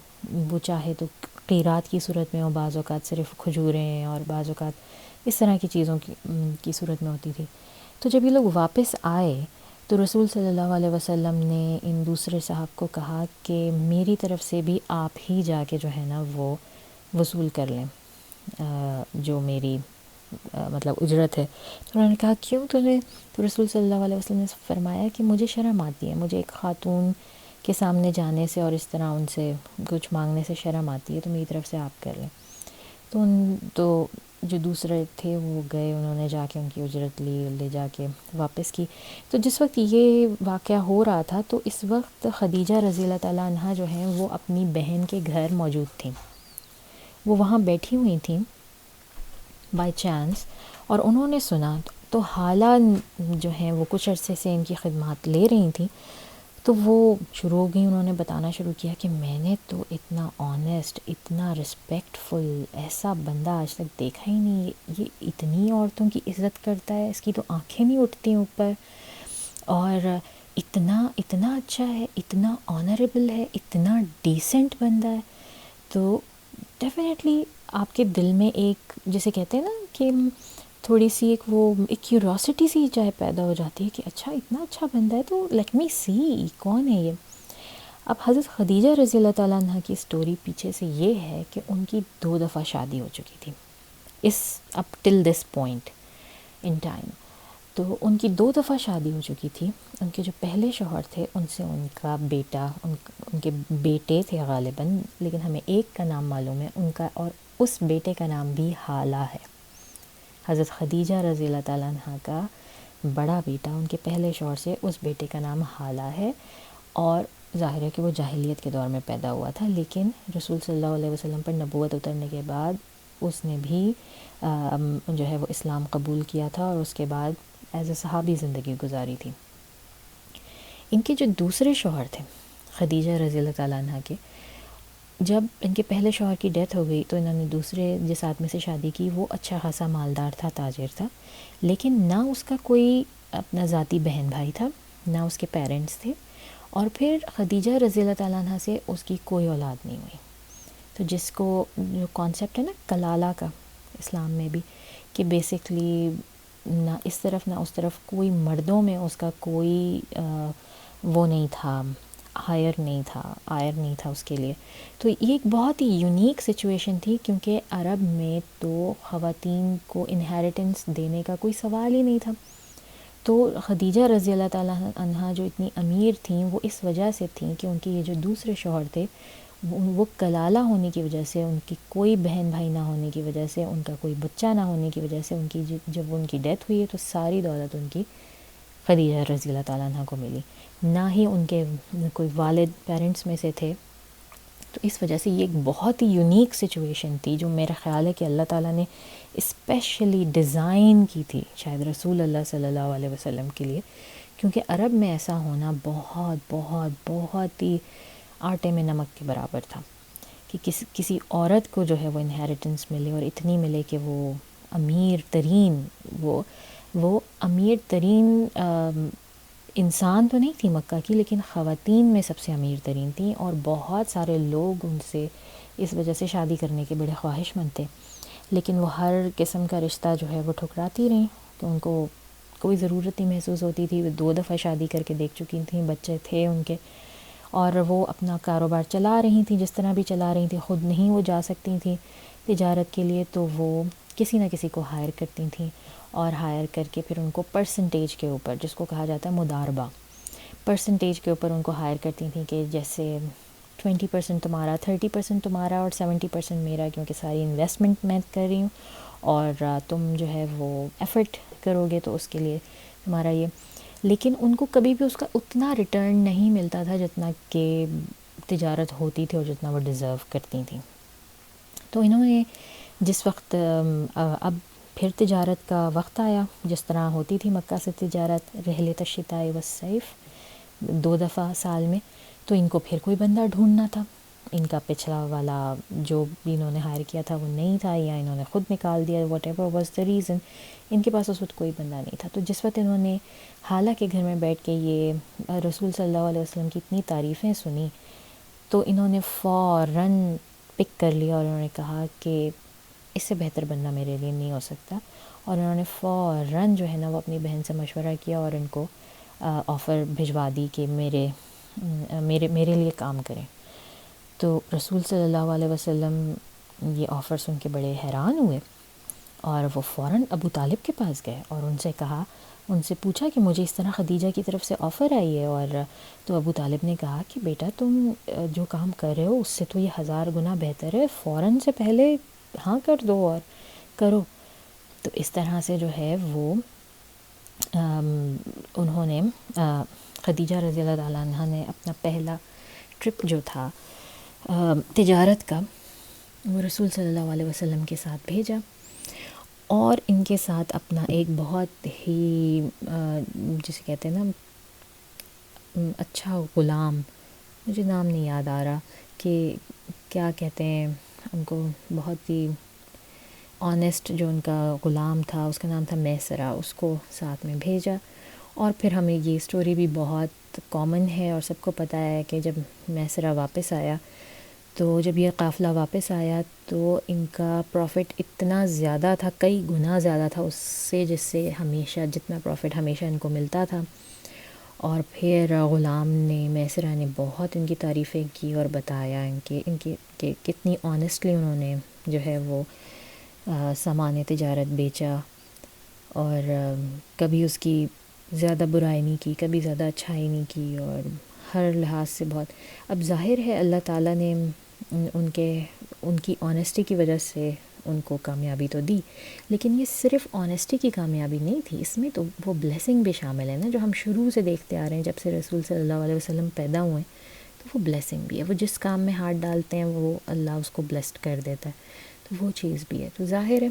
وہ چاہے تو قیرات کی صورت میں ہو، بعض اوقات صرف کھجوریں اور بعض اوقات اس طرح کی چیزوں کی صورت میں ہوتی تھی۔ تو جب یہ لوگ واپس آئے تو رسول صلی اللہ علیہ وسلم نے ان دوسرے صاحب کو کہا کہ میری طرف سے بھی آپ ہی جا کے جو ہے نا وہ وصول کر لیں جو میری مطلب اجرت ہے. تو انہوں نے کہا کیوں تمہیں؟ تو رسول صلی اللہ علیہ وسلم نے فرمایا کہ مجھے شرم آتی ہے، مجھے ایک خاتون کے سامنے جانے سے اور اس طرح ان سے کچھ مانگنے سے شرم آتی ہے، تو میری طرف سے آپ کر لیں. تو جو دوسرے تھے وہ گئے، انہوں نے جا کے ان کی اجرت لی، لے جا کے واپس کی. تو جس وقت یہ واقعہ ہو رہا تھا تو اس وقت خدیجہ رضی اللہ تعالیٰ عنہ جو ہیں وہ اپنی بہن کے گھر موجود تھیں، وہ وہاں بیٹھی ہوئی تھیں بائی چانس، اور انہوں نے سنا. تو حالہ جو ہیں وہ کچھ عرصے سے ان کی خدمات لے رہی تھیں، تو وہ شروع ہو گئی، انہوں نے بتانا شروع کیا کہ میں نے تو اتنا آنیسٹ، اتنا رسپیکٹ فل ایسا بندہ آج تک دیکھا ہی نہیں، یہ اتنی عورتوں کی عزت کرتا ہے، اس کی تو آنکھیں نہیں اٹھتی اوپر، اور اتنا اتنا اچھا ہے، اتنا آنریبل ہے، اتنا ڈیسنٹ بندہ ہے. تو ڈیفینیٹلی آپ کے دل میں ایک جسے کہتے ہیں نا کہ تھوڑی سی ایک کیوریوسٹی سی چاہے پیدا ہو جاتی ہے کہ اچھا اتنا اچھا بندہ ہے تو لیٹ می سی کون ہے یہ. اب حضرت خدیجہ رضی اللہ تعالیٰ عنہ کی سٹوری پیچھے سے یہ ہے کہ ان کی 2 دفعہ شادی ہو چکی تھی اپ ٹل دس پوائنٹ ان ٹائم. تو ان کی 2 دفعہ شادی ہو چکی تھی. ان کے جو پہلے شوہر تھے ان سے ان کا بیٹا، ان کے بیٹے تھے غالباً، لیکن ہمیں ایک کا نام معلوم ہے ان کا، اور اس بیٹے کا نام بھی حالہ ہے. حضرت خدیجہ رضی اللہ تعالیٰ عنہ کا بڑا بیٹا ان کے پہلے شوہر سے، اس بیٹے کا نام حالہ ہے، اور ظاہر ہے کہ وہ جاہلیت کے دور میں پیدا ہوا تھا، لیکن رسول صلی اللہ علیہ وسلم پر نبوت اترنے کے بعد اس نے بھی جو ہے وہ اسلام قبول کیا تھا، اور اس کے بعد ایز اے صحابی زندگی گزاری تھی. ان کے جو دوسرے شوہر تھے خدیجہ رضی اللہ تعالیٰ عنہ کے، جب ان کے پہلے شوہر کی ڈیتھ ہو گئی تو انہوں نے دوسرے جس آدمی سے شادی کی، وہ اچھا خاصا مالدار تھا، تاجر تھا، لیکن نہ اس کا کوئی اپنا ذاتی بہن بھائی تھا، نہ اس کے پیرنٹس تھے، اور پھر خدیجہ رضی اللہ تعالیٰ عنہ سے اس کی کوئی اولاد نہیں ہوئی. تو جس کو جو کانسیپٹ ہے نا کلالہ کا اسلام میں بھی، کہ بیسکلی نہ اس طرف نہ اس طرف کوئی مردوں میں اس کا کوئی وہ نہیں تھا، آئر نہیں تھا اس کے لیے. تو یہ ایک بہت ہی یونیک سچویشن تھی، کیونکہ عرب میں تو خواتین کو انہیریٹنس دینے کا کوئی سوال ہی نہیں تھا. تو خدیجہ رضی اللہ تعالیٰ عنہ جو اتنی امیر تھیں وہ اس وجہ سے تھیں کہ ان کے یہ جو دوسرے شوہر تھے وہ کلالہ ہونے کی وجہ سے، ان کی کوئی بہن بھائی نہ ہونے کی وجہ سے، ان کا کوئی بچہ نہ ہونے کی وجہ سے، ان کی جب ان کی ڈیتھ ہوئی ہے تو ساری دولت ان کی خدیجہ رضی اللہ تعالیٰ عنہ کو ملی، نہ ہی ان کے کوئی والد پیرنٹس میں سے تھے. تو اس وجہ سے یہ ایک بہت ہی یونیک سچویشن تھی جو میرا خیال ہے کہ اللہ تعالیٰ نے اسپیشلی ڈیزائن کی تھی شاید رسول اللہ صلی اللہ علیہ وسلم کے لیے، کیونکہ عرب میں ایسا ہونا بہت بہت بہت ہی آٹے میں نمک کے برابر تھا کہ کسی عورت کو جو ہے وہ انہیریٹنس ملے، اور اتنی ملے کہ وہ امیر ترین وہ امیر ترین انسان تو نہیں تھی مکہ کی، لیکن خواتین میں سب سے امیر ترین تھیں، اور بہت سارے لوگ ان سے اس وجہ سے شادی کرنے کے بڑے خواہش مند تھے، لیکن وہ ہر قسم کا رشتہ جو ہے وہ ٹھکراتی رہیں، تو ان کو کوئی ضرورت نہیں محسوس ہوتی تھی. وہ 2 دفعہ شادی کر کے دیکھ چکی تھیں، بچے تھے ان کے، اور وہ اپنا کاروبار چلا رہی تھیں جس طرح بھی چلا رہی تھیں، خود نہیں وہ جا سکتی تھیں تجارت کے لیے، تو وہ کسی نہ کسی کو ہائر کرتی تھیں، اور ہائر کر کے پھر ان کو پرسنٹیج کے اوپر، جس کو کہا جاتا ہے مداربہ، پرسنٹیج کے اوپر ان کو ہائر کرتی تھیں کہ جیسے 20% تمہارا، 30% تمہارا، اور 70% میرا، کیونکہ ساری انویسٹمنٹ میں کر رہی ہوں، اور تم جو ہے وہ ایفرٹ کرو گے تو اس کے لیے تمہارا یہ. لیکن ان کو کبھی بھی اس کا اتنا ریٹرن نہیں ملتا تھا جتنا کہ تجارت ہوتی تھی اور جتنا وہ ڈیزرو کرتی تھیں. تو انہوں نے جس وقت اب پھر تجارت کا وقت آیا، جس طرح ہوتی تھی مکہ سے تجارت، رحلۃ الشتاء والصیف 2 دفعہ سال میں، تو ان کو پھر کوئی بندہ ڈھونڈنا تھا. ان کا پچھلا والا جو بھی انہوں نے ہائر کیا تھا وہ نہیں تھا، یا انہوں نے خود نکال دیا، whatever was the reason, ان کے پاس اس وقت کوئی بندہ نہیں تھا. تو جس وقت انہوں نے حالہ کے گھر میں بیٹھ کے یہ رسول صلی اللہ علیہ وسلم کی اتنی تعریفیں سنی، تو انہوں نے فوراً پک کر لیا، اور انہوں نے کہا کہ اس سے بہتر بندہ میرے لیے نہیں ہو سکتا. اور انہوں نے فوراً جو ہے نا وہ اپنی بہن سے مشورہ کیا، اور ان کو آفر بھجوا دی کہ میرے میرے لیے کام کریں. تو رسول صلی اللہ علیہ وسلم یہ آفر سن کے بڑے حیران ہوئے، اور وہ فوراً ابو طالب کے پاس گئے اور ان سے پوچھا کہ مجھے اس طرح خدیجہ کی طرف سے آفر آئی ہے. اور تو ابو طالب نے کہا کہ بیٹا تم جو کام کر رہے ہو اس سے تو یہ 1000 گنا بہتر ہے، فوراً سے پہلے ہاں کر دو اور کرو. تو اس طرح سے جو ہے وہ انہوں نے خدیجہ رضی اللہ تعالیٰ عنہ نے اپنا پہلا ٹرپ جو تھا تجارت کا وہ رسول صلی اللہ علیہ وسلم کے ساتھ بھیجا، اور ان کے ساتھ اپنا ایک بہت ہی جسے کہتے ہیں نا اچھا غلام، مجھے نام نہیں یاد آ رہا کہ کیا کہتے ہیں ان کو، بہت ہی آنیسٹ جو ان کا غلام تھا اس کا نام تھا میسرہ، اس کو ساتھ میں بھیجا. اور پھر ہمیں یہ اسٹوری بھی بہت کامن ہے اور سب کو پتہ ہے کہ جب میسرہ واپس آیا، تو جب یہ قافلہ واپس آیا تو ان کا پروفٹ اتنا زیادہ تھا، کئی گنا زیادہ تھا اس سے جس سے ہمیشہ جتنا پروفٹ ہمیشہ ان کو ملتا تھا. اور پھر غلام نے میسرہ نے بہت ان کی تعریفیں کی اور بتایا ان کی کہ کتنی آنیسٹلی انہوں نے جو ہے وہ سامان تجارت بیچا، اور کبھی اس کی زیادہ برائی نہیں کی، کبھی زیادہ اچھائی نہیں کی، اور ہر لحاظ سے بہت. اب ظاہر ہے اللہ تعالیٰ نے ان کی آنیسٹی کی وجہ سے ان کو کامیابی تو دی، لیکن یہ صرف آنیسٹی کی کامیابی نہیں تھی، اس میں تو وہ بلیسنگ بھی شامل ہے نا، جو ہم شروع سے دیکھتے آ رہے ہیں جب سے رسول صلی اللہ علیہ وسلم پیدا ہوئے تو وہ بلیسنگ بھی ہے. وہ جس کام میں ہاتھ ڈالتے ہیں وہ اللہ اس کو بلیسڈ کر دیتا ہے، تو وہ چیز بھی ہے. تو ظاہر ہے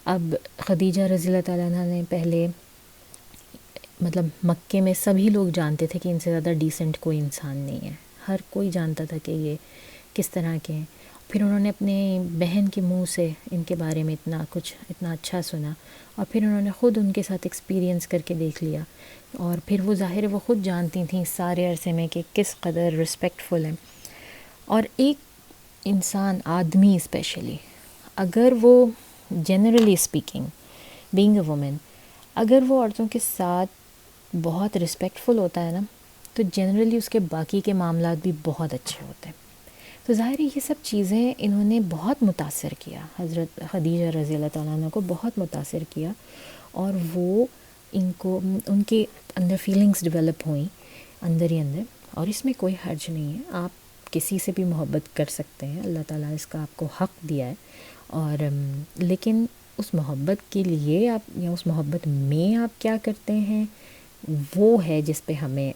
اب خدیجہ رضی اللہ تعالیٰ عنہ نے پہلے مطلب مکے میں سبھی لوگ جانتے تھے کہ ان سے زیادہ ڈیسنٹ کوئی انسان نہیں ہے، ہر کوئی جانتا تھا کہ یہ کس طرح کے ہیں. پھر انہوں نے اپنے بہن کے منہ سے ان کے بارے میں اتنا اچھا سنا، اور پھر انہوں نے خود ان کے ساتھ ایکسپیرینس کر کے دیکھ لیا، اور پھر وہ ظاہر ہے وہ خود جانتی تھیں اس سارے عرصے میں کہ کس قدر رسپیکٹفل ہیں. اور ایک انسان، آدمی اسپیشلی، اگر وہ generally speaking being a woman, اگر وہ عورتوں کے ساتھ بہت رسپیکٹفل ہوتا ہے نا، تو جنرلی اس کے باقی کے معاملات بھی بہت اچھے ہوتے ہیں. تو ظاہر ہے یہ سب چیزیں انہوں نے بہت متاثر کیا، حضرت خدیجہ رضی اللہ تعالیٰ عنہ کو بہت متاثر کیا، اور وہ ان کے اندر فیلنگز ڈیولپ ہوئیں اندر ہی اندر. اور اس میں کوئی حرج نہیں ہے، آپ کسی سے بھی محبت کر سکتے ہیں، اللہ تعالیٰ اس کا آپ کو حق دیا ہے. اور لیکن اس محبت کے لیے آپ یا اس محبت میں آپ کیا کرتے ہیں وہ ہے جس پہ ہمیں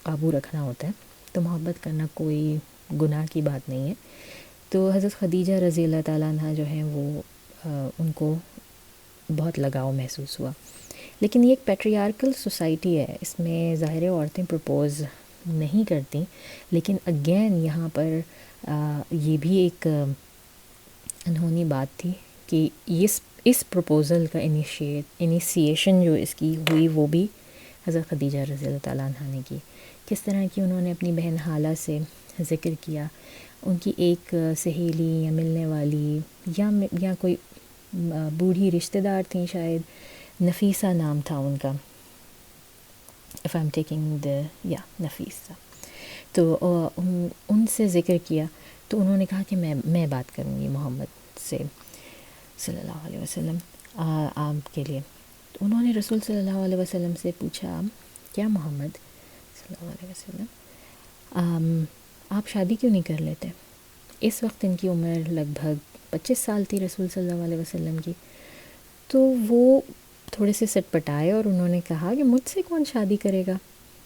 قابو رکھنا ہوتا ہے. تو محبت کرنا کوئی گناہ کی بات نہیں ہے. تو حضرت خدیجہ رضی اللہ تعالیٰ عنہ جو ہیں وہ ان کو بہت لگاؤ محسوس ہوا. لیکن یہ ایک پیٹریارکل سوسائٹی ہے، اس میں ظاہر عورتیں پرپوز نہیں کرتی، لیکن اگین یہاں پر یہ بھی ایک انہونی بات تھی کہ اس پروپوزل کا انیشیشن جو اس کی ہوئی وہ بھی حضرت خدیجہ رضی اللہ تعالیٰ عنہ نے کی. کس طرح کی انہوں نے اپنی بہن حالہ سے ذکر کیا، ان کی ایک سہیلی یا ملنے والی یا کوئی بوڑھی رشتہ دار تھیں، شاید نفیسہ نام تھا ان کا، if I'm taking نفیسہ. تو ان سے ذکر کیا، تو انہوں نے کہا کہ میں بات کروں گی محمد سے صلی اللہ علیہ وسلم آپ کے لیے. تو انہوں نے رسول صلی اللہ علیہ وسلم سے پوچھا، کیا محمد صلی اللہ علیہ وسلم آپ شادی کیوں نہیں کر لیتے؟ اس وقت ان کی عمر لگ بھگ 25 سال تھی رسول صلی اللہ علیہ وسلم کی. تو وہ تھوڑے سے سٹ پٹائے اور انہوں نے کہا کہ مجھ سے کون شادی کرے گا،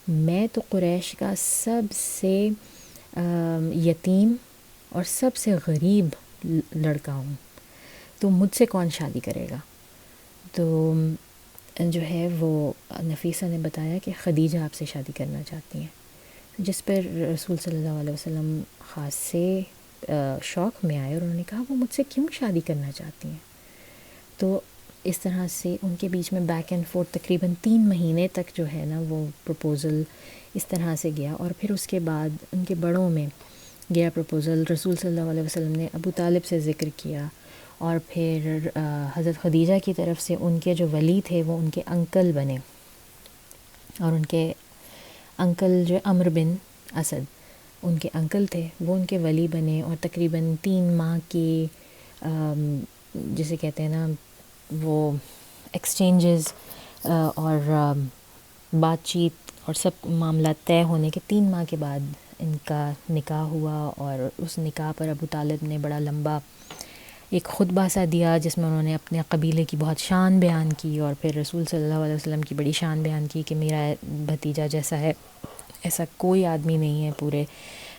میں تو قریش کا سب سے یتیم اور سب سے غریب لڑکا ہوں، تو مجھ سے کون شادی کرے گا. تو جو ہے وہ نفیسہ نے بتایا کہ خدیجہ آپ سے شادی کرنا چاہتی ہیں، جس پر رسول صلی اللہ علیہ وسلم خاص سے شوق میں آئے اور انہوں نے کہا وہ مجھ سے کیوں شادی کرنا چاہتی ہیں. تو اس طرح سے ان کے بیچ میں بیک اینڈ فورتھ تقریباً 3 مہینے تک جو ہے نا وہ پروپوزل اس طرح سے گیا. اور پھر اس کے بعد ان کے بڑوں میں گیا پروپوزل، رسول صلی اللہ علیہ وسلم نے ابو طالب سے ذکر کیا، اور پھر حضرت خدیجہ کی طرف سے ان کے جو ولی تھے وہ ان کے انکل بنے، اور ان کے انکل جو عمرو بن اسد ان کے انکل تھے، وہ ان کے ولی بنے، اور تقریباً 3 ماہ کی جسے کہتے ہیں نا وہ ایکسچینجز اور بات چیت اور سب معاملات طے ہونے کے 3 ماہ کے بعد ان کا نکاح ہوا، اور اس نکاح پر ابو طالب نے بڑا لمبا ایک خطبہ سا دیا جس میں انہوں نے اپنے قبیلے کی بہت شان بیان کی، اور پھر رسول صلی اللہ علیہ وسلم کی بڑی شان بیان کی کہ میرا بھتیجا جیسا ہے ایسا کوئی آدمی نہیں ہے پورے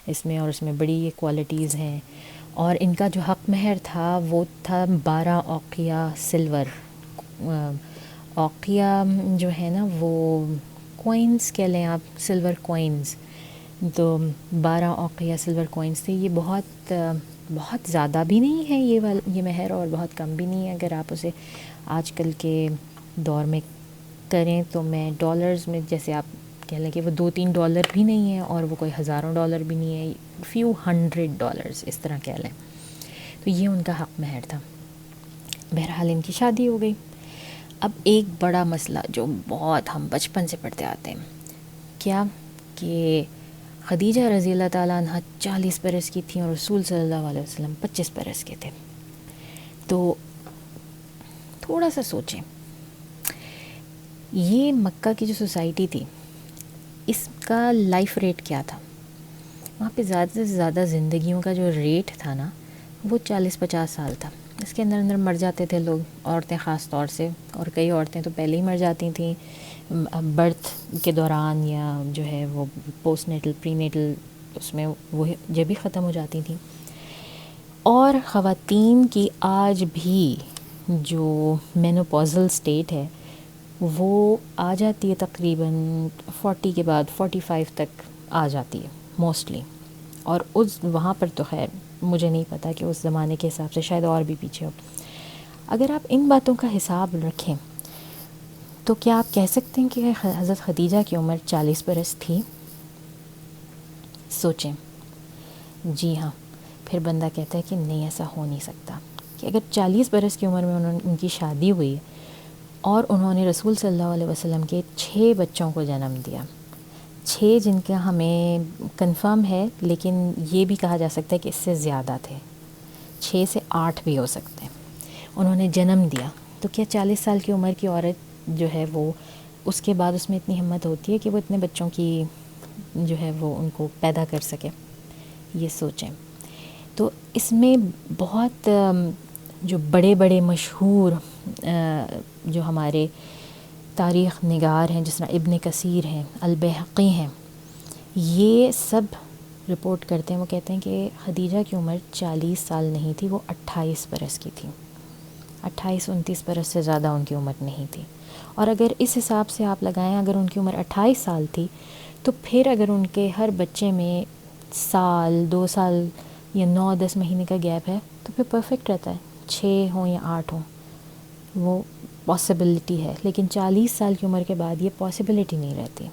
اس میں، اور اس میں بڑی کوالٹیز ہیں. اور ان کا جو حق مہر تھا وہ تھا 12 اوقیہ سلور. اوقیہ جو ہے نا وہ کوئنز کہہ لیں آپ، سلور کوئنز، تو 12 اوقیہ سلور کوئنز تھے. یہ بہت زیادہ بھی نہیں ہے یہ مہر، اور بہت کم بھی نہیں ہے. اگر آپ اسے آج کل کے دور میں کریں تو میں ڈالرز میں جیسے آپ کہہ لیں کہ وہ $2-3 بھی نہیں ہے، اور وہ کوئی ہزاروں ڈالر بھی نہیں ہے، فیو $100 اس طرح کہہ لیں. تو یہ ان کا حق مہر تھا. بہرحال ان کی شادی ہو گئی. اب ایک بڑا مسئلہ جو بہت ہم بچپن سے پڑھتے آتے ہیں، کیا کہ خدیجہ رضی اللہ تعالیٰ عنہ 40 برس کی تھیں اور رسول صلی اللہ علیہ وسلم 25 برس کے تھے. تو تھوڑا سا سوچیں، یہ مکہ کی جو سوسائٹی تھی اس کا لائف ریٹ کیا تھا؟ وہاں پہ زیادہ سے زیادہ زندگیوں کا جو ریٹ تھا نا وہ 40-50 سال تھا. اس کے اندر مر جاتے تھے لوگ، عورتیں خاص طور سے، اور کئی عورتیں تو پہلے ہی مر جاتی تھیں برتھ کے دوران، یا جو ہے وہ پوسٹ نیٹل پری نیٹل اس میں وہ جب بھی ختم ہو جاتی تھیں. اور خواتین کی آج بھی جو مینوپوزل سٹیٹ ہے وہ آ جاتی ہے تقریباً 40 کے بعد 45 تک آ جاتی ہے موسٹلی. اور اس وہاں پر تو خیر مجھے نہیں پتہ کہ اس زمانے کے حساب سے شاید اور بھی پیچھے ہو. اگر آپ ان باتوں کا حساب رکھیں تو کیا آپ کہہ سکتے ہیں کہ حضرت خدیجہ کی عمر 40 برس تھی؟ سوچیں. جی ہاں. پھر بندہ کہتا ہے کہ نہیں، ایسا ہو نہیں سکتا کہ اگر 40 برس کی عمر میں ان کی شادی ہوئی اور انہوں نے رسول صلی اللہ علیہ وسلم کے 6 بچوں کو جنم دیا، 6 جن کا ہمیں کنفرم ہے، لیکن یہ بھی کہا جا سکتا ہے کہ اس سے زیادہ تھے، 6 سے 8 بھی ہو سکتے ہیں، انہوں نے جنم دیا. تو کیا 40 سال کی عمر کی عورت جو ہے وہ اس کے بعد اس میں اتنی ہمت ہوتی ہے کہ وہ اتنے بچوں کی جو ہے وہ ان کو پیدا کر سکے؟ یہ سوچیں. تو اس میں بہت جو بڑے بڑے مشہور جو ہمارے تاریخ نگار ہیں، جس طرح ابن کثیر ہیں، البیہقی ہیں، یہ سب رپورٹ کرتے ہیں. وہ کہتے ہیں کہ خدیجہ کی عمر 40 سال نہیں تھی، وہ 28 برس کی تھی. 28-29 برس سے زیادہ ان کی عمر نہیں تھی. اور اگر اس حساب سے آپ لگائیں، اگر ان کی عمر 28 سال تھی تو پھر اگر ان کے ہر بچے میں سال 2 سال یا 9-10 مہینے کا گیپ ہے تو پھر پرفیکٹ رہتا ہے، 6 ہوں یا 8 ہوں، وہ پاسبلٹی ہے. لیکن 40 سال کی عمر کے بعد یہ پاسبلٹی نہیں رہتی.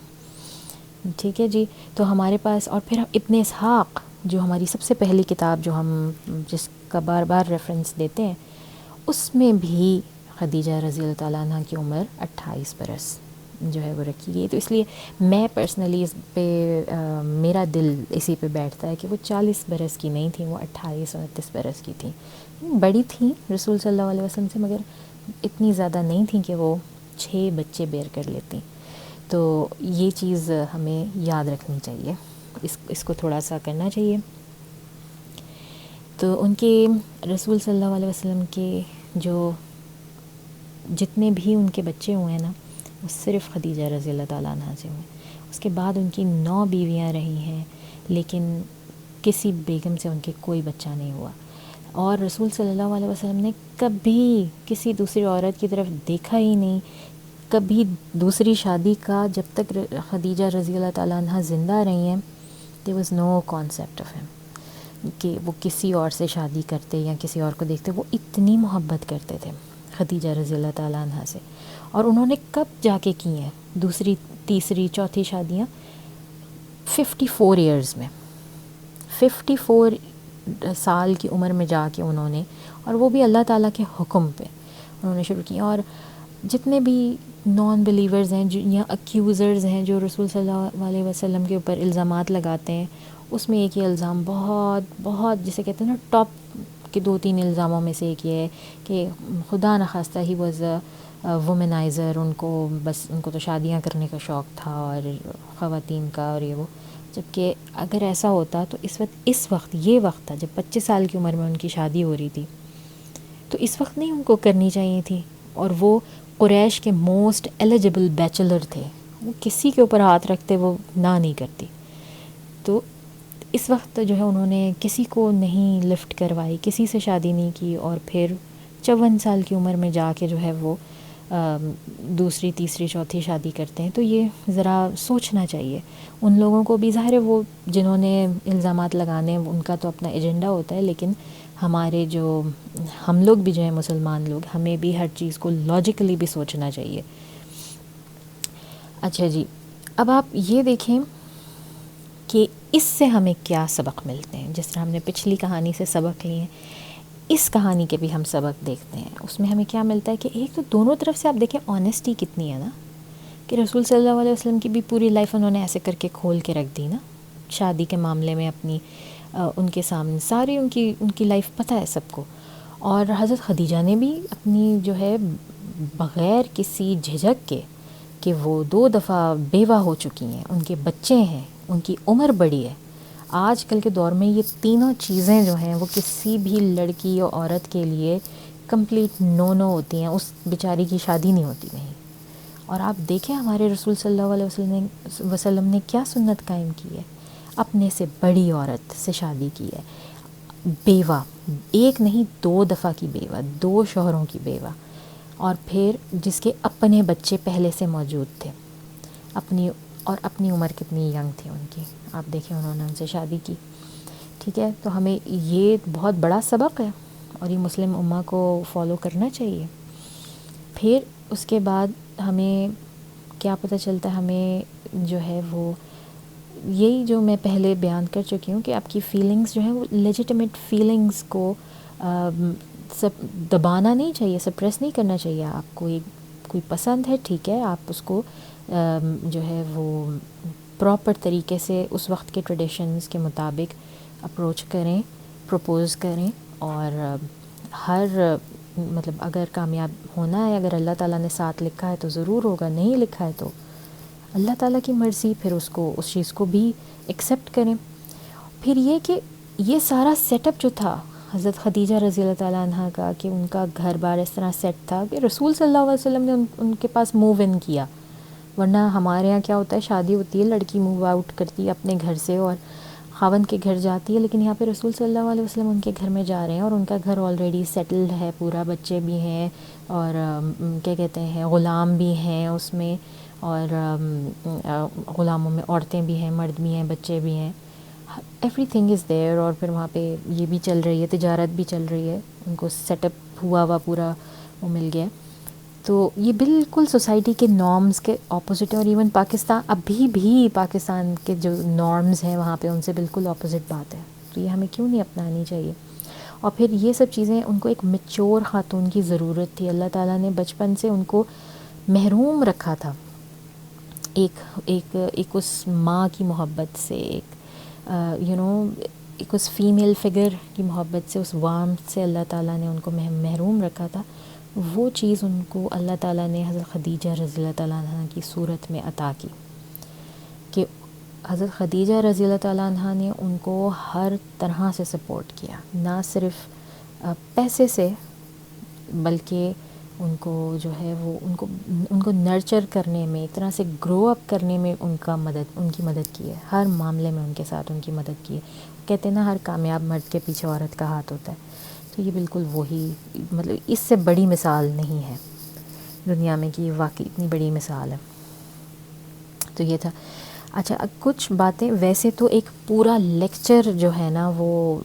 ٹھیک ہے جی. تو ہمارے پاس، اور پھر ابن اسحاق جو ہماری سب سے پہلی کتاب جو ہم جس کا بار بار ریفرنس دیتے ہیں، اس میں بھی خدیجہ رضی اللہ تعالیٰ عنہ کی عمر 28 برس جو ہے وہ رکھی گئی. تو اس لیے میں پرسنلی اس پہ میرا دل اسی پہ بیٹھتا ہے کہ وہ 40 برس کی نہیں تھیں، وہ 28-29 برس کی تھیں. بڑی تھیں رسول صلی اللہ علیہ وسلم سے، مگر اتنی زیادہ نہیں تھیں کہ وہ 6 بچے بیئر کر لیتی. تو یہ چیز ہمیں یاد رکھنی چاہیے، اس کو تھوڑا سا کرنا چاہیے. تو ان کے رسول صلی اللہ علیہ وسلم کے جو جتنے بھی ان کے بچے ہوئے ہیں نا، وہ صرف خدیجہ رضی اللہ تعالیٰ عنہ سے ہوئے. اس کے بعد ان کی 9 بیویاں رہی ہیں، لیکن کسی بیگم سے ان کے کوئی بچہ نہیں ہوا. اور رسول صلی اللہ علیہ وسلم نے کبھی کسی دوسری عورت کی طرف دیکھا ہی نہیں، کبھی دوسری شادی کا. جب تک خدیجہ رضی اللہ تعالیٰ عنہ زندہ رہی ہیں، there was no concept of him کہ وہ کسی اور سے شادی کرتے یا کسی اور کو دیکھتے. وہ اتنی محبت کرتے تھے خدیجہ رضی اللہ تعالیٰ عنہ سے. اور انہوں نے کب جا کے کی ہیں دوسری، تیسری، چوتھی شادیاں؟ 54 ایئرز میں، 54 سال کی عمر میں جا کے انہوں نے، اور وہ بھی اللہ تعالیٰ کے حکم پہ انہوں نے شروع کی. اور جتنے بھی نان بلیورز ہیں یا اکیوزرز ہیں جو رسول صلی اللہ علیہ وسلم کے اوپر الزامات لگاتے ہیں، اس میں ایک یہ الزام بہت بہت جسے کہتے ہیں نا ٹاپ کے 2-3 الزاموں میں سے ایک یہ ہے کہ خدا نخواستہ ہی واز وومنائزر، ان کو تو شادیاں کرنے کا شوق تھا اور خواتین کا اور یہ وہ. جبکہ اگر ایسا ہوتا تو اس وقت یہ وقت تھا جب 25 سال کی عمر میں ان کی شادی ہو رہی تھی، تو اس وقت نہیں ان کو کرنی چاہیے تھی. اور وہ قریش کے موسٹ ایلیجبل بیچلر تھے، وہ کسی کے اوپر ہاتھ رکھتے وہ نہ نہیں کرتی. تو اس وقت جو ہے انہوں نے کسی کو نہیں لفٹ کروائی، کسی سے شادی نہیں کی، اور پھر 54 سال کی عمر میں جا کے جو ہے وہ دوسری تیسری چوتھی شادی کرتے ہیں. تو یہ ذرا سوچنا چاہیے ان لوگوں کو بھی. ظاہر ہے وہ جنہوں نے الزامات لگانے ہیں ان کا تو اپنا ایجنڈا ہوتا ہے، لیکن ہمارے جو ہم لوگ بھی جو ہیں مسلمان لوگ، ہمیں بھی ہر چیز کو لاجیکلی بھی سوچنا چاہیے. اچھا جی، اب آپ یہ دیکھیں کہ اس سے ہمیں کیا سبق ملتے ہیں. جس طرح ہم نے پچھلی کہانی سے سبق لیے ہیں، اس کہانی کے بھی ہم سبق دیکھتے ہیں. اس میں ہمیں کیا ملتا ہے کہ ایک تو دونوں طرف سے آپ دیکھیں آنیسٹی کتنی ہے نا، کہ رسول صلی اللہ علیہ وسلم کی بھی پوری لائف انہوں نے ایسے کر کے کھول کے رکھ دی نا شادی کے معاملے میں اپنی، ان کے سامنے ساری ان کی لائف پتہ ہے سب کو. اور حضرت خدیجہ نے بھی اپنی جو ہے بغیر کسی جھجک کے، کہ وہ 2 دفعہ بیوہ ہو چکی ہیں، ان کے بچے ہیں، ان کی عمر بڑی ہے. آج کل کے دور میں یہ تینوں چیزیں جو ہیں وہ کسی بھی لڑکی یا عورت کے لیے کمپلیٹ نو ہوتی ہیں. اس بیچاری کی شادی نہیں ہوتی نہیں. اور آپ دیکھیں ہمارے رسول صلی اللہ علیہ وسلم نے کیا سنت قائم کی ہے، اپنے سے بڑی عورت سے شادی کی ہے، بیوہ، ایک نہیں 2 دفعہ کی بیوہ، 2 شوہروں کی بیوہ، اور پھر جس کے اپنے بچے پہلے سے موجود تھے، اپنی عمر کتنی ینگ تھی ان کی، آپ دیکھیں انہوں نے ان سے شادی کی. ٹھیک ہے، تو ہمیں یہ بہت بڑا سبق ہے اور یہ مسلم امہ کو فالو کرنا چاہیے. پھر اس کے بعد ہمیں کیا پتہ چلتا ہے، ہمیں جو ہے وہ یہی جو میں پہلے بیان کر چکی ہوں کہ آپ کی فیلنگز جو ہیں وہ لیجیٹمیٹ فیلنگز کو سب دبانا نہیں چاہیے، سپریس نہیں کرنا چاہیے. آپ کو کوئی پسند ہے، ٹھیک ہے، آپ اس کو جو ہے وہ پراپر طریقے سے اس وقت کے ٹریڈیشنز کے مطابق اپروچ کریں، پروپوز کریں. اور ہر مطلب اگر کامیاب ہونا ہے، اگر اللہ تعالیٰ نے ساتھ لکھا ہے تو ضرور ہوگا، نہیں لکھا ہے تو اللہ تعالیٰ کی مرضی. پھر اس چیز کو بھی ایکسیپٹ کریں. پھر یہ کہ یہ سارا سیٹ اپ جو تھا حضرت خدیجہ رضی اللہ تعالیٰ عنہ کا، کہ ان کا گھر بار اس طرح سیٹ تھا کہ رسول صلی اللہ علیہ وسلم نے ان کے پاس موو ان کیا. ورنہ ہمارے یہاں کیا ہوتا ہے، شادی ہوتی ہے، لڑکی موو آؤٹ کرتی ہے اپنے گھر سے اور خاوند کے گھر جاتی ہے، لیکن یہاں پہ رسول صلی اللہ علیہ وسلم ان کے گھر میں جا رہے ہیں اور ان کا گھر آلریڈی سیٹلڈ ہے پورا، بچے بھی ہیں اور کیا کہتے ہیں غلام بھی ہیں اس میں، اور غلاموں میں عورتیں بھی ہیں، مرد بھی ہیں، بچے بھی ہیں، ایوری تھنگ از دیئر. اور پھر وہاں پہ یہ بھی چل رہی ہے، تجارت بھی چل رہی ہے، ان کو سیٹ اپ ہوا پورا وہ مل گیا. تو یہ بالکل سوسائٹی کے نارمز کے اپوزٹ ہے. اور ایون پاکستان، ابھی بھی پاکستان کے جو نارمز ہیں وہاں پہ ان سے بالکل اپوزٹ بات ہے. تو یہ ہمیں کیوں نہیں اپنانی چاہیے. اور پھر یہ سب چیزیں ان کو ایک میچور خاتون کی ضرورت تھی. اللہ تعالیٰ نے بچپن سے ان کو محروم رکھا تھا ایک اس ماں کی محبت سے، ایک اس فیمیل فگر کی محبت سے، اس وارمتھ سے اللہ تعالیٰ نے ان کو محروم رکھا تھا. وہ چیز ان کو اللہ تعالیٰ نے حضرت خدیجہ رضی اللہ تعالیٰ عنہ کی صورت میں عطا کی، کہ حضرت خدیجہ رضی اللہ تعالیٰ عنہ نے ان کو ہر طرح سے سپورٹ کیا، نہ صرف پیسے سے، بلکہ ان کو جو ہے وہ ان کو نرچر کرنے میں، ایک طرح سے گرو اپ کرنے میں ان کی مدد کی ہے. ہر معاملے میں ان کے ساتھ ان کی مدد کی ہے. کہتے ہیں نا ہر کامیاب مرد کے پیچھے عورت کا ہاتھ ہوتا ہے. تو یہ بالکل وہی، مطلب اس سے بڑی مثال نہیں ہے دنیا میں کہ یہ واقعی اتنی بڑی مثال ہے. تو یہ تھا. اچھا، کچھ باتیں ویسے تو ایک پورا لیکچر جو ہے نا وہ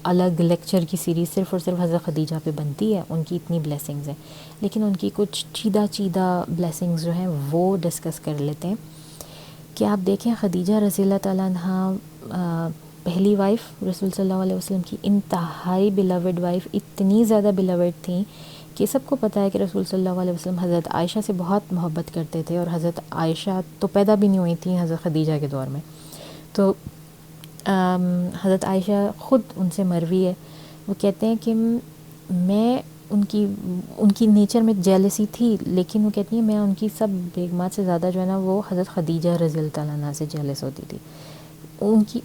الگ لیکچر کی سیریز صرف اور صرف حضرت خدیجہ پہ بنتی ہے، ان کی اتنی بلیسنگز ہیں، لیکن ان کی کچھ چیدہ بلیسنگز جو ہیں وہ ڈسکس کر لیتے ہیں. کہ آپ دیکھیں خدیجہ رضی اللہ تعالیٰ عنہ پہلی وائف رسول صلی اللہ علیہ وسلم کی، انتہائی بلاوڈ وائف، اتنی زیادہ بلاوڈ تھیں جبکہ سب کو پتہ ہے کہ رسول صلی اللہ علیہ وسلم حضرت عائشہ سے بہت محبت کرتے تھے، اور حضرت عائشہ تو پیدا بھی نہیں ہوئی تھیں حضرت خدیجہ کے دور میں. تو حضرت عائشہ خود ان سے مروی ہے، وہ کہتے ہیں کہ میں ان کی نیچر میں جیلسی تھی، لیکن وہ کہتی ہیں میں ان کی سب بیگمات سے زیادہ جو ہے نا وہ حضرت خدیجہ رضی اللہ تعالیٰ عنہ سے جیلس ہوتی تھی.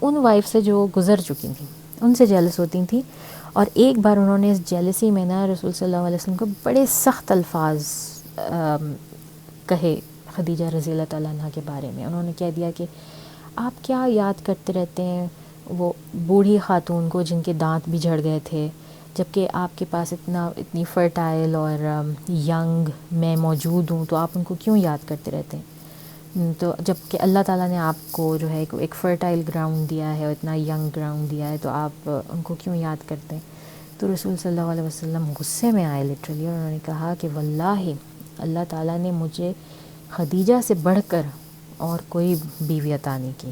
ان وائف سے جو گزر چکی تھیں ان سے جیلس ہوتی تھیں. اور ایک بار انہوں نے اس جیلسی میں نا رسول صلی اللہ علیہ وسلم کو بڑے سخت الفاظ کہے خدیجہ رضی اللہ تعالیٰ عنہ کے بارے میں. انہوں نے کہہ دیا کہ آپ کیا یاد کرتے رہتے ہیں وہ بوڑھی خاتون کو جن کے دانت بھی جھڑ گئے تھے، جبکہ آپ کے پاس اتنی فرٹائل اور ینگ میں موجود ہوں، تو آپ ان کو کیوں یاد کرتے رہتے ہیں؟ تو جب کہ اللہ تعالیٰ نے آپ کو جو ہے ایک فرٹائل گراؤنڈ دیا ہے اور اتنا ینگ گراؤنڈ دیا ہے، تو آپ ان کو کیوں یاد کرتے ہیں؟ تو رسول صلی اللہ علیہ وسلم غصے میں آئے لٹرلی، اور انہوں نے کہا کہ واللہ اللہ تعالیٰ نے مجھے خدیجہ سے بڑھ کر اور کوئی بیوی عطا نہیں کی،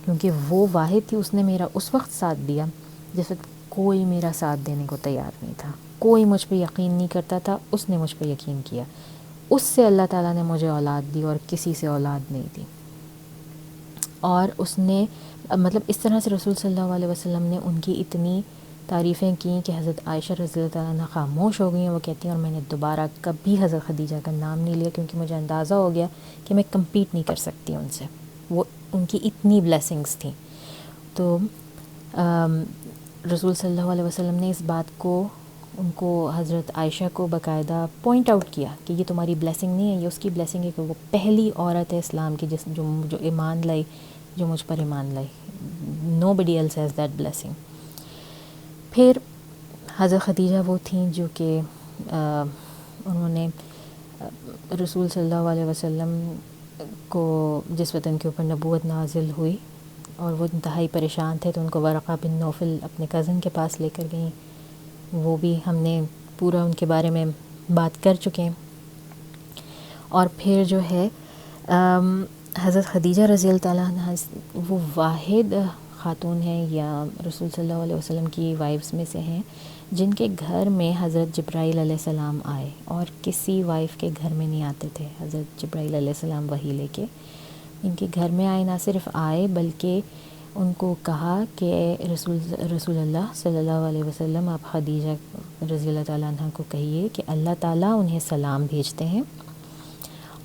کیونکہ وہ واحد تھی، اس نے میرا اس وقت ساتھ دیا جس وقت کوئی میرا ساتھ دینے کو تیار نہیں تھا، کوئی مجھ پہ یقین نہیں کرتا تھا، اس نے مجھ پہ یقین کیا. اس سے اللہ تعالیٰ نے مجھے اولاد دی اور کسی سے اولاد نہیں دی. اور اس نے مطلب اس طرح سے رسول صلی اللہ علیہ وسلم نے ان کی اتنی تعریفیں کیں کہ حضرت عائشہ رضی اللہ تعالیٰ عنہ خاموش ہو گئی ہیں. وہ کہتی ہیں اور میں نے دوبارہ کبھی حضرت خدیجہ کا نام نہیں لیا، کیونکہ مجھے اندازہ ہو گیا کہ میں کمپیٹ نہیں کر سکتی ان سے، وہ ان کی اتنی بلیسنگز تھیں. تو رسول صلی اللہ علیہ وسلم نے اس بات کو ان کو حضرت عائشہ کو باقاعدہ پوائنٹ آؤٹ کیا کہ یہ تمہاری بلیسنگ نہیں ہے، یہ اس کی بلیسنگ ہے کہ وہ پہلی عورت ہے اسلام کی جو ایمان لائی، جو مجھ پر ایمان لائی. نو بڈی ایلس ہیز دیٹ بلیسنگ. پھر حضرت خدیجہ وہ تھیں جو کہ انہوں نے رسول صلی اللہ علیہ وسلم کو جس وقت ان کے اوپر نبوت نازل ہوئی اور وہ انتہائی پریشان تھے، تو ان کو ورقہ بن نوفل اپنے کزن کے پاس لے کر گئیں. وہ بھی ہم نے پورا ان کے بارے میں بات کر چکے ہیں. اور پھر جو ہے حضرت خدیجہ رضی اللہ تعالیٰ عنہ وہ واحد خاتون ہیں یا رسول صلی اللہ علیہ وسلم کی وائفز میں سے ہیں جن کے گھر میں حضرت جبرائیل علیہ السلام آئے، اور کسی وائف کے گھر میں نہیں آتے تھے حضرت جبرائیل علیہ السلام وحی لے کے. ان کے گھر میں آئے، نہ صرف آئے بلکہ ان کو کہا کہ رسول اللہ صلی اللہ علیہ وسلم آپ خدیجہ رضی اللہ تعالیٰ عنہ کو کہیے کہ اللہ تعالیٰ انہیں سلام بھیجتے ہیں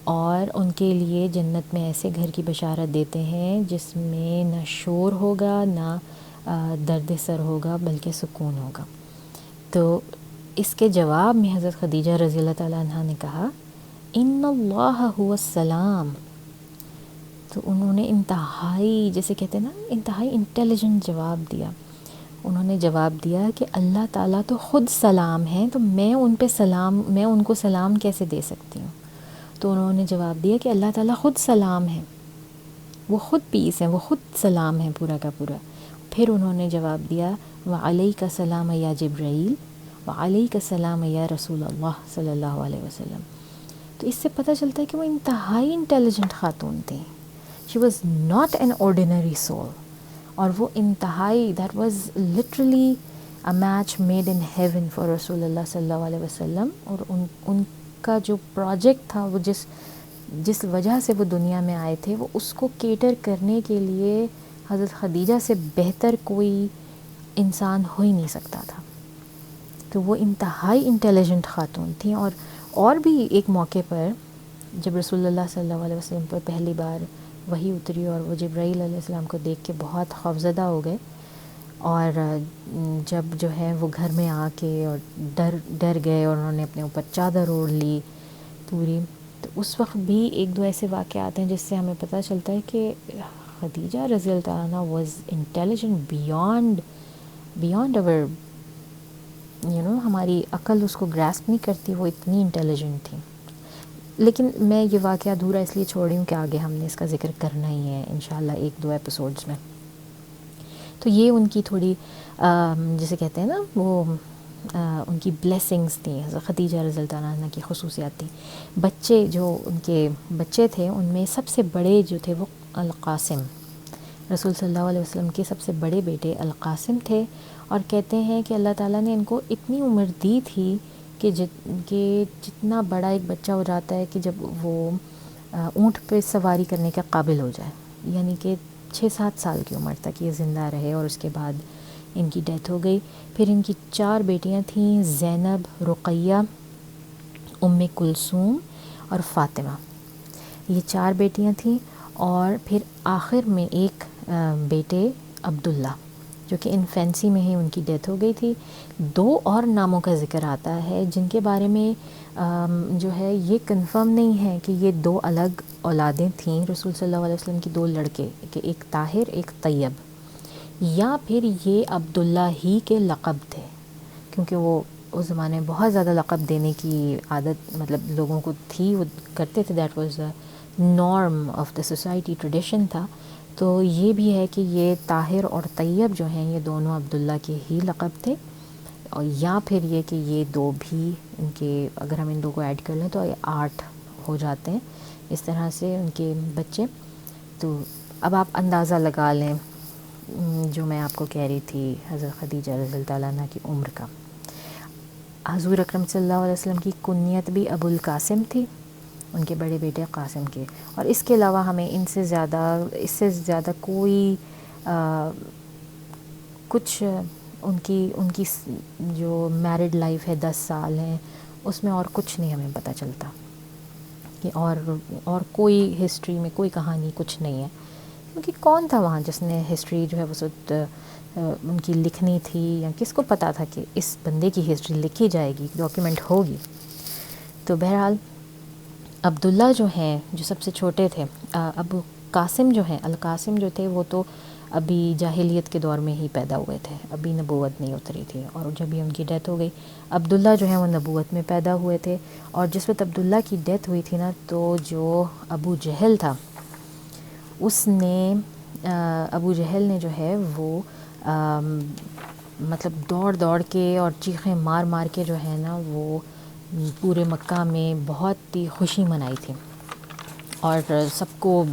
اور ان کے لیے جنت میں ایسے گھر کی بشارت دیتے ہیں جس میں نہ شور ہوگا، نہ درد سر ہوگا، بلکہ سکون ہوگا. تو اس کے جواب میں حضرت خدیجہ رضی اللہ تعالیٰ عنہ نے کہا ان اللہ هو السلام. تو انہوں نے انتہائی، جیسے کہتے ہیں نا، انتہائی انٹیلیجنٹ جواب دیا. انہوں نے جواب دیا کہ اللہ تعالیٰ تو خود سلام ہیں، تو میں ان کو سلام کیسے دے سکتی ہوں؟ تو انہوں نے جواب دیا کہ اللہ تعالیٰ خود سلام ہیں، وہ خود پیس ہیں، وہ خود سلام ہیں پورا کا پورا. پھر انہوں نے جواب دیا وعلیک السلام یا جبرائیل وعلیک السلام یا رسول اللہ صلی اللہ علیہ وسلم. تو اس سے پتہ چلتا ہے کہ وہ انتہائی انٹیلیجنٹ خاتون تھیں. She was not an ordinary soul, اور وہ انتہائی that was literally a match made in heaven for رسول اللہ صلی اللہ علیہ وسلم. اور ان کا جو پروجیکٹ تھا، وہ جس وجہ سے وہ دنیا میں آئے تھے، وہ اس کو کیٹر کرنے کے لیے حضرت خدیجہ سے بہتر کوئی انسان ہو ہی نہیں سکتا تھا. تو وہ انتہائی انٹیلیجنٹ خاتون تھیں. اور بھی ایک موقع پر جب رسول اللہ صلی اللہ علیہ وسلم پر پہلی بار وحی اتری اور وہ جبرائیل علیہ السلام کو دیکھ کے بہت خوفزدہ ہو گئے، اور جب جو ہے وہ گھر میں آ کے اور ڈر گئے اور انہوں نے اپنے اوپر چادر اوڑھ لی پوری. تو اس وقت بھی ایک دو ایسے واقعات ہیں جس سے ہمیں پتہ چلتا ہے کہ خدیجہ رضی اللہ تعالیٰ عنہ واز انٹیلیجنٹ بیانڈ اوور ہماری عقل اس کو گراسپ نہیں کرتی، وہ اتنی انٹیلیجنٹ تھی. لیکن میں یہ واقعہ ادھورا اس لیے چھوڑی ہوں کہ آگے ہم نے اس کا ذکر کرنا ہی ہے انشاءاللہ ایک دو ایپیسوڈز میں. تو یہ ان کی تھوڑی جسے کہتے ہیں نا وہ ان کی بلیسنگز تھیں، خدیجہ رضی اللہ تعالیٰ عنہ کی خصوصیات تھیں. بچے جو ان کے بچے تھے ان میں سب سے بڑے جو تھے وہ القاسم، رسول صلی اللہ علیہ وسلم کے سب سے بڑے بیٹے القاسم تھے. اور کہتے ہیں کہ اللہ تعالیٰ نے ان کو اتنی عمر دی تھی کہ جتنا بڑا ایک بچہ ہو جاتا ہے کہ جب وہ اونٹ پہ سواری کرنے کے قابل ہو جائے، یعنی کہ 6-7 سال کی عمر تک یہ زندہ رہے، اور اس کے بعد ان کی ڈیتھ ہو گئی۔ پھر ان کی 4 بیٹیاں تھیں، زینب، رقیہ، ام کلثوم اور فاطمہ، یہ 4 بیٹیاں تھیں۔ اور پھر آخر میں ایک بیٹے عبداللہ، جو کہ انفینسی میں ہی ان کی ڈیتھ ہو گئی تھی۔ 2 اور ناموں کا ذکر آتا ہے جن کے بارے میں جو ہے یہ کنفرم نہیں ہے کہ یہ 2 الگ اولادیں تھیں رسول صلی اللہ علیہ وسلم کی، 2 لڑکے، کہ ایک طاہر ایک طیب، یا پھر یہ عبداللہ ہی کے لقب تھے، کیونکہ وہ اس زمانے میں بہت زیادہ لقب دینے کی عادت مطلب لوگوں کو تھی، وہ کرتے تھے، that was norm of the society, tradition تھا۔ تو یہ بھی ہے کہ یہ طاہر اور طیب جو ہیں یہ دونوں عبداللہ کے ہی لقب تھے، اور یا پھر یہ کہ یہ 2 بھی ان کے، اگر ہم ان 2 کو ایڈ کر لیں تو یہ 8 ہو جاتے ہیں اس طرح سے ان کے بچے۔ تو اب آپ اندازہ لگا لیں جو میں آپ کو کہہ رہی تھی حضرت خدیجہ رضی اللہ تعالیٰ عنہ کی عمر کا۔ حضور اکرم صلی اللہ علیہ وسلم کی کنیت بھی ابو القاسم تھی، ان کے بڑے بیٹے قاسم کے، اور اس کے علاوہ ہمیں اس سے زیادہ کوئی کچھ ان کی جو میرڈ لائف ہے 10 سال ہے، اس میں اور کچھ نہیں ہمیں پتہ چلتا کہ اور کوئی ہسٹری میں کوئی کہانی کچھ نہیں ہے، کیونکہ کون تھا وہاں جس نے ہسٹری جو ہے اس وقت ان کی لکھنی تھی، یا کس کو پتہ تھا کہ اس بندے کی ہسٹری لکھی جائے گی، ڈاکیومنٹ ہوگی۔ تو بہرحال عبداللہ جو ہیں جو سب سے چھوٹے تھے، ابو قاسم جو ہیں، القاسم جو تھے وہ تو ابھی جاہلیت کے دور میں ہی پیدا ہوئے تھے، ابھی نبوت نہیں اتری تھی، اور جب ہی ان کی ڈیتھ ہو گئی۔ عبداللہ جو ہیں وہ نبوت میں پیدا ہوئے تھے، اور جس وقت عبداللہ کی ڈیتھ ہوئی تھی نا، تو جو ابو جہل تھا اس نے ابو جہل نے جو ہے وہ مطلب دوڑ کے اور چیخیں مار مار کے جو ہے نا وہ پورے مکہ میں بہت ہی خوشی منائی تھی، اور سب کو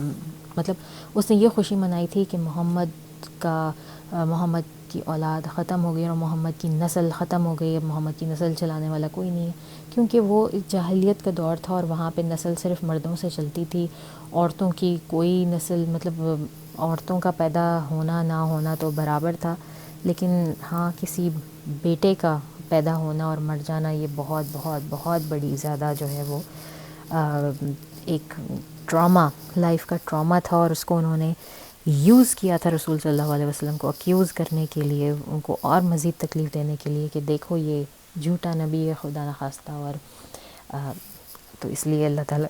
مطلب اس نے یہ خوشی منائی تھی کہ محمد کی اولاد ختم ہو گئی اور محمد کی نسل ختم ہو گئی، اب محمد کی نسل چلانے والا کوئی نہیں ہے، کیونکہ وہ جاہلیت کا دور تھا اور وہاں پہ نسل صرف مردوں سے چلتی تھی، عورتوں کی کوئی نسل مطلب عورتوں کا پیدا ہونا نہ ہونا تو برابر تھا، لیکن ہاں کسی بیٹے کا پیدا ہونا اور مر جانا یہ بہت بہت بہت بڑی زیادہ جو ہے وہ ایک ٹراما، لائف کا ٹراما تھا، اور اس کو انہوں نے یوز کیا تھا رسول صلی اللہ علیہ وسلم کو اکیوز کرنے کے لیے، ان کو اور مزید تکلیف دینے کے لیے کہ دیکھو یہ جھوٹا نبی ہے خدا نخواستہ، اور تو اس لیے اللہ تعالیٰ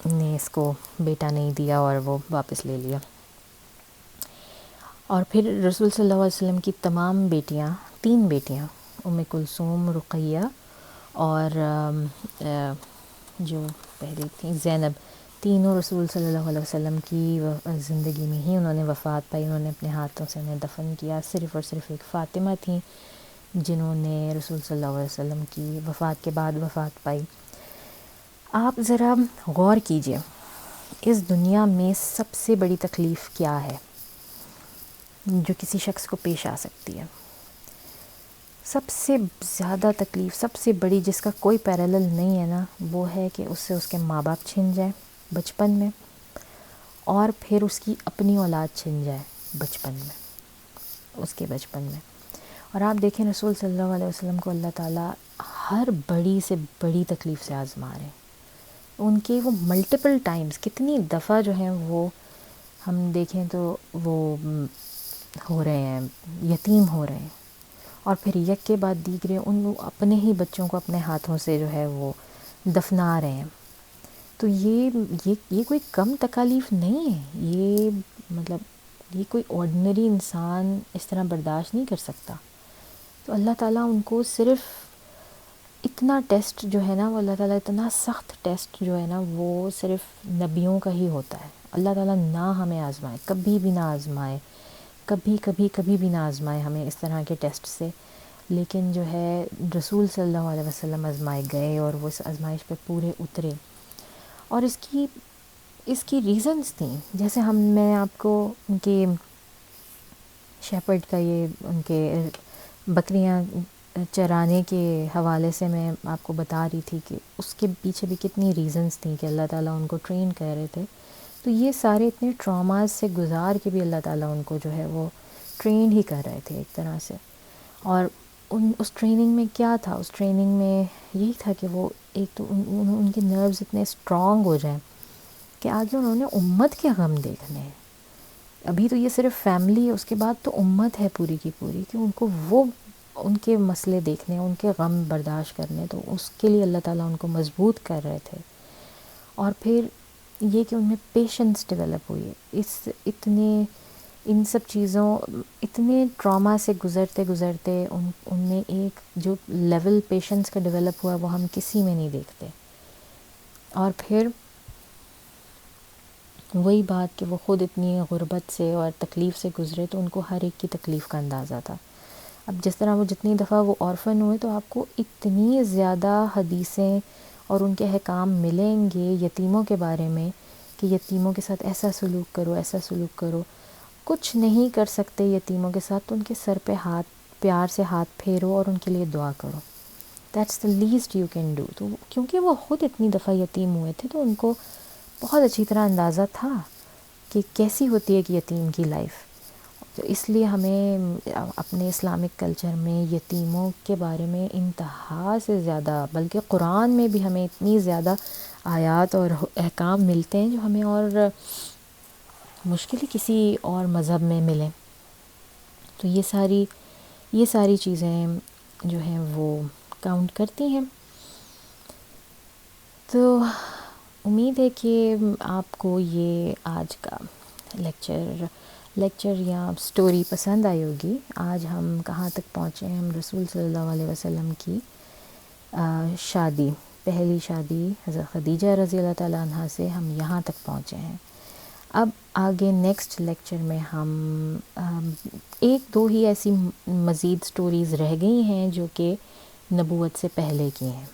نے اس کو بیٹا نہیں دیا اور وہ واپس لے لیا۔ اور پھر رسول صلی اللہ علیہ وسلم کی تمام بیٹیاں، 3 بیٹیاں، ام کلثوم، رقیہ اور جو پہلی تھیں زینب، تینوں رسول صلی اللہ علیہ وسلم کی زندگی میں ہی انہوں نے وفات پائی، انہوں نے اپنے ہاتھوں سے انہیں دفن کیا۔ صرف اور صرف ایک فاطمہ تھیں جنہوں نے رسول صلی اللہ علیہ وسلم کی وفات کے بعد وفات پائی۔ آپ ذرا غور کیجئے، اس دنیا میں سب سے بڑی تکلیف کیا ہے جو کسی شخص کو پیش آ سکتی ہے؟ سب سے زیادہ تکلیف، سب سے بڑی، جس کا کوئی پیرالل نہیں ہے نا، وہ ہے کہ اس سے اس کے ماں باپ چھن جائیں بچپن میں، اور پھر اس کی اپنی اولاد چھن جائے بچپن میں، اس کے بچپن میں۔ اور آپ دیکھیں رسول صلی اللہ علیہ وسلم کو اللہ تعالیٰ ہر بڑی سے بڑی تکلیف سے آزما رہے ہیں، ان کے وہ ملٹیپل ٹائمز، کتنی دفعہ جو ہیں وہ ہم دیکھیں تو وہ ہو رہے ہیں، یتیم ہو رہے ہیں، اور پھر یک کے بعد دیگرے ان اپنے ہی بچوں کو اپنے ہاتھوں سے جو ہے وہ دفنا رہے ہیں۔ تو یہ کوئی کم تکالیف نہیں ہے، یہ مطلب یہ کوئی آرڈنری انسان اس طرح برداشت نہیں کر سکتا۔ تو اللہ تعالیٰ ان کو صرف اتنا ٹیسٹ جو ہے نا، وہ اللہ تعالیٰ اتنا سخت ٹیسٹ جو ہے نا وہ صرف نبیوں کا ہی ہوتا ہے۔ اللہ تعالیٰ نہ ہمیں آزمائے، کبھی بھی نہ آزمائے، کبھی بھی نہ آزمائے ہمیں اس طرح کے ٹیسٹ سے، لیکن جو ہے رسول صلی اللہ علیہ وسلم آزمائے گئے اور وہ اس آزمائش پہ پورے اترے، اور اس کی ریزنز تھیں، جیسے میں آپ کو ان کے شیپرڈ کا یہ ان کے بکریاں چرانے کے حوالے سے میں آپ کو بتا رہی تھی کہ اس کے پیچھے بھی کتنی ریزنز تھیں کہ اللہ تعالیٰ ان کو ٹرین کر رہے تھے. تو یہ سارے اتنے ٹراماز سے گزار کے بھی اللہ تعالیٰ ان کو جو ہے وہ ٹرین ہی کر رہے تھے ایک طرح سے. اور اس ٹریننگ میں کیا تھا؟ اس ٹریننگ میں یہی تھا کہ وہ ایک تو ان کے نروز اتنے اسٹرانگ ہو جائیں کہ آگے انہوں نے امت کے غم دیکھنے ہیں. ابھی تو یہ صرف فیملی ہے، اس کے بعد تو امت ہے پوری کی پوری، کہ ان کو وہ ان کے مسئلے دیکھنے، ان کے غم برداشت کرنے. تو اس کے لیے اللہ تعالیٰ ان کو مضبوط کر رہے تھے. اور پھر یہ کہ ان میں پیشنس ڈیولپ ہوئی ہے. ان سب چیزوں، اتنے ٹراما سے گزرتے گزرتے ان میں ایک جو لیول پیشنس کا ڈیولپ ہوا ہے وہ ہم کسی میں نہیں دیکھتے. اور پھر وہی بات کہ وہ خود اتنی غربت سے اور تکلیف سے گزرے تو ان کو ہر ایک کی تکلیف کا اندازہ تھا. اب جس طرح وہ جتنی دفعہ وہ آرفن ہوئے تو آپ کو اتنی زیادہ حدیثیں اور ان کے احکام ملیں گے یتیموں کے بارے میں کہ یتیموں کے ساتھ ایسا سلوک کرو، ایسا سلوک کرو. کچھ نہیں کر سکتے یتیموں کے ساتھ تو ان کے سر پہ پیار سے ہاتھ پھیرو اور ان کے لیے دعا کرو. That's the least you can do. تو کیونکہ وہ خود اتنی دفعہ یتیم ہوئے تھے تو ان کو بہت اچھی طرح اندازہ تھا کہ کیسی ہوتی ہے ایک یتیم کی لائف. تو اس لیے ہمیں اپنے اسلامک کلچر میں یتیموں کے بارے میں انتہا سے زیادہ، بلکہ قرآن میں بھی ہمیں اتنی زیادہ آیات اور احکام ملتے ہیں جو ہمیں اور مشکل ہی کسی اور مذہب میں ملیں. تو یہ ساری چیزیں جو ہیں وہ کاؤنٹ کرتی ہیں. تو امید ہے کہ آپ کو یہ آج کا لیکچر یا سٹوری پسند آئی ہوگی. آج ہم کہاں تک پہنچے ہیں؟ ہم رسول صلی اللہ علیہ وسلم کی شادی، پہلی شادی حضرت خدیجہ رضی اللہ تعالیٰ عنہ سے ہم یہاں تک پہنچے ہیں. اب آگے نیکسٹ لیکچر میں ہم ایک دو ہی ایسی مزید سٹوریز رہ گئی ہیں جو کہ نبوت سے پہلے کی ہیں،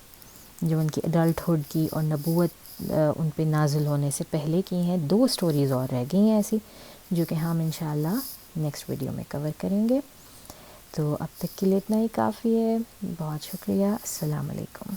جو ان کی ایڈلٹہڈ کی اور نبوت ان پہ نازل ہونے سے پہلے کی ہیں. 2 سٹوریز اور رہ گئی ہیں ایسی جو کہ ہم انشاءاللہ نیکسٹ ویڈیو میں کور کریں گے. تو اب تک کے لیے اتنا ہی کافی ہے. بہت شکریہ. السلام علیکم.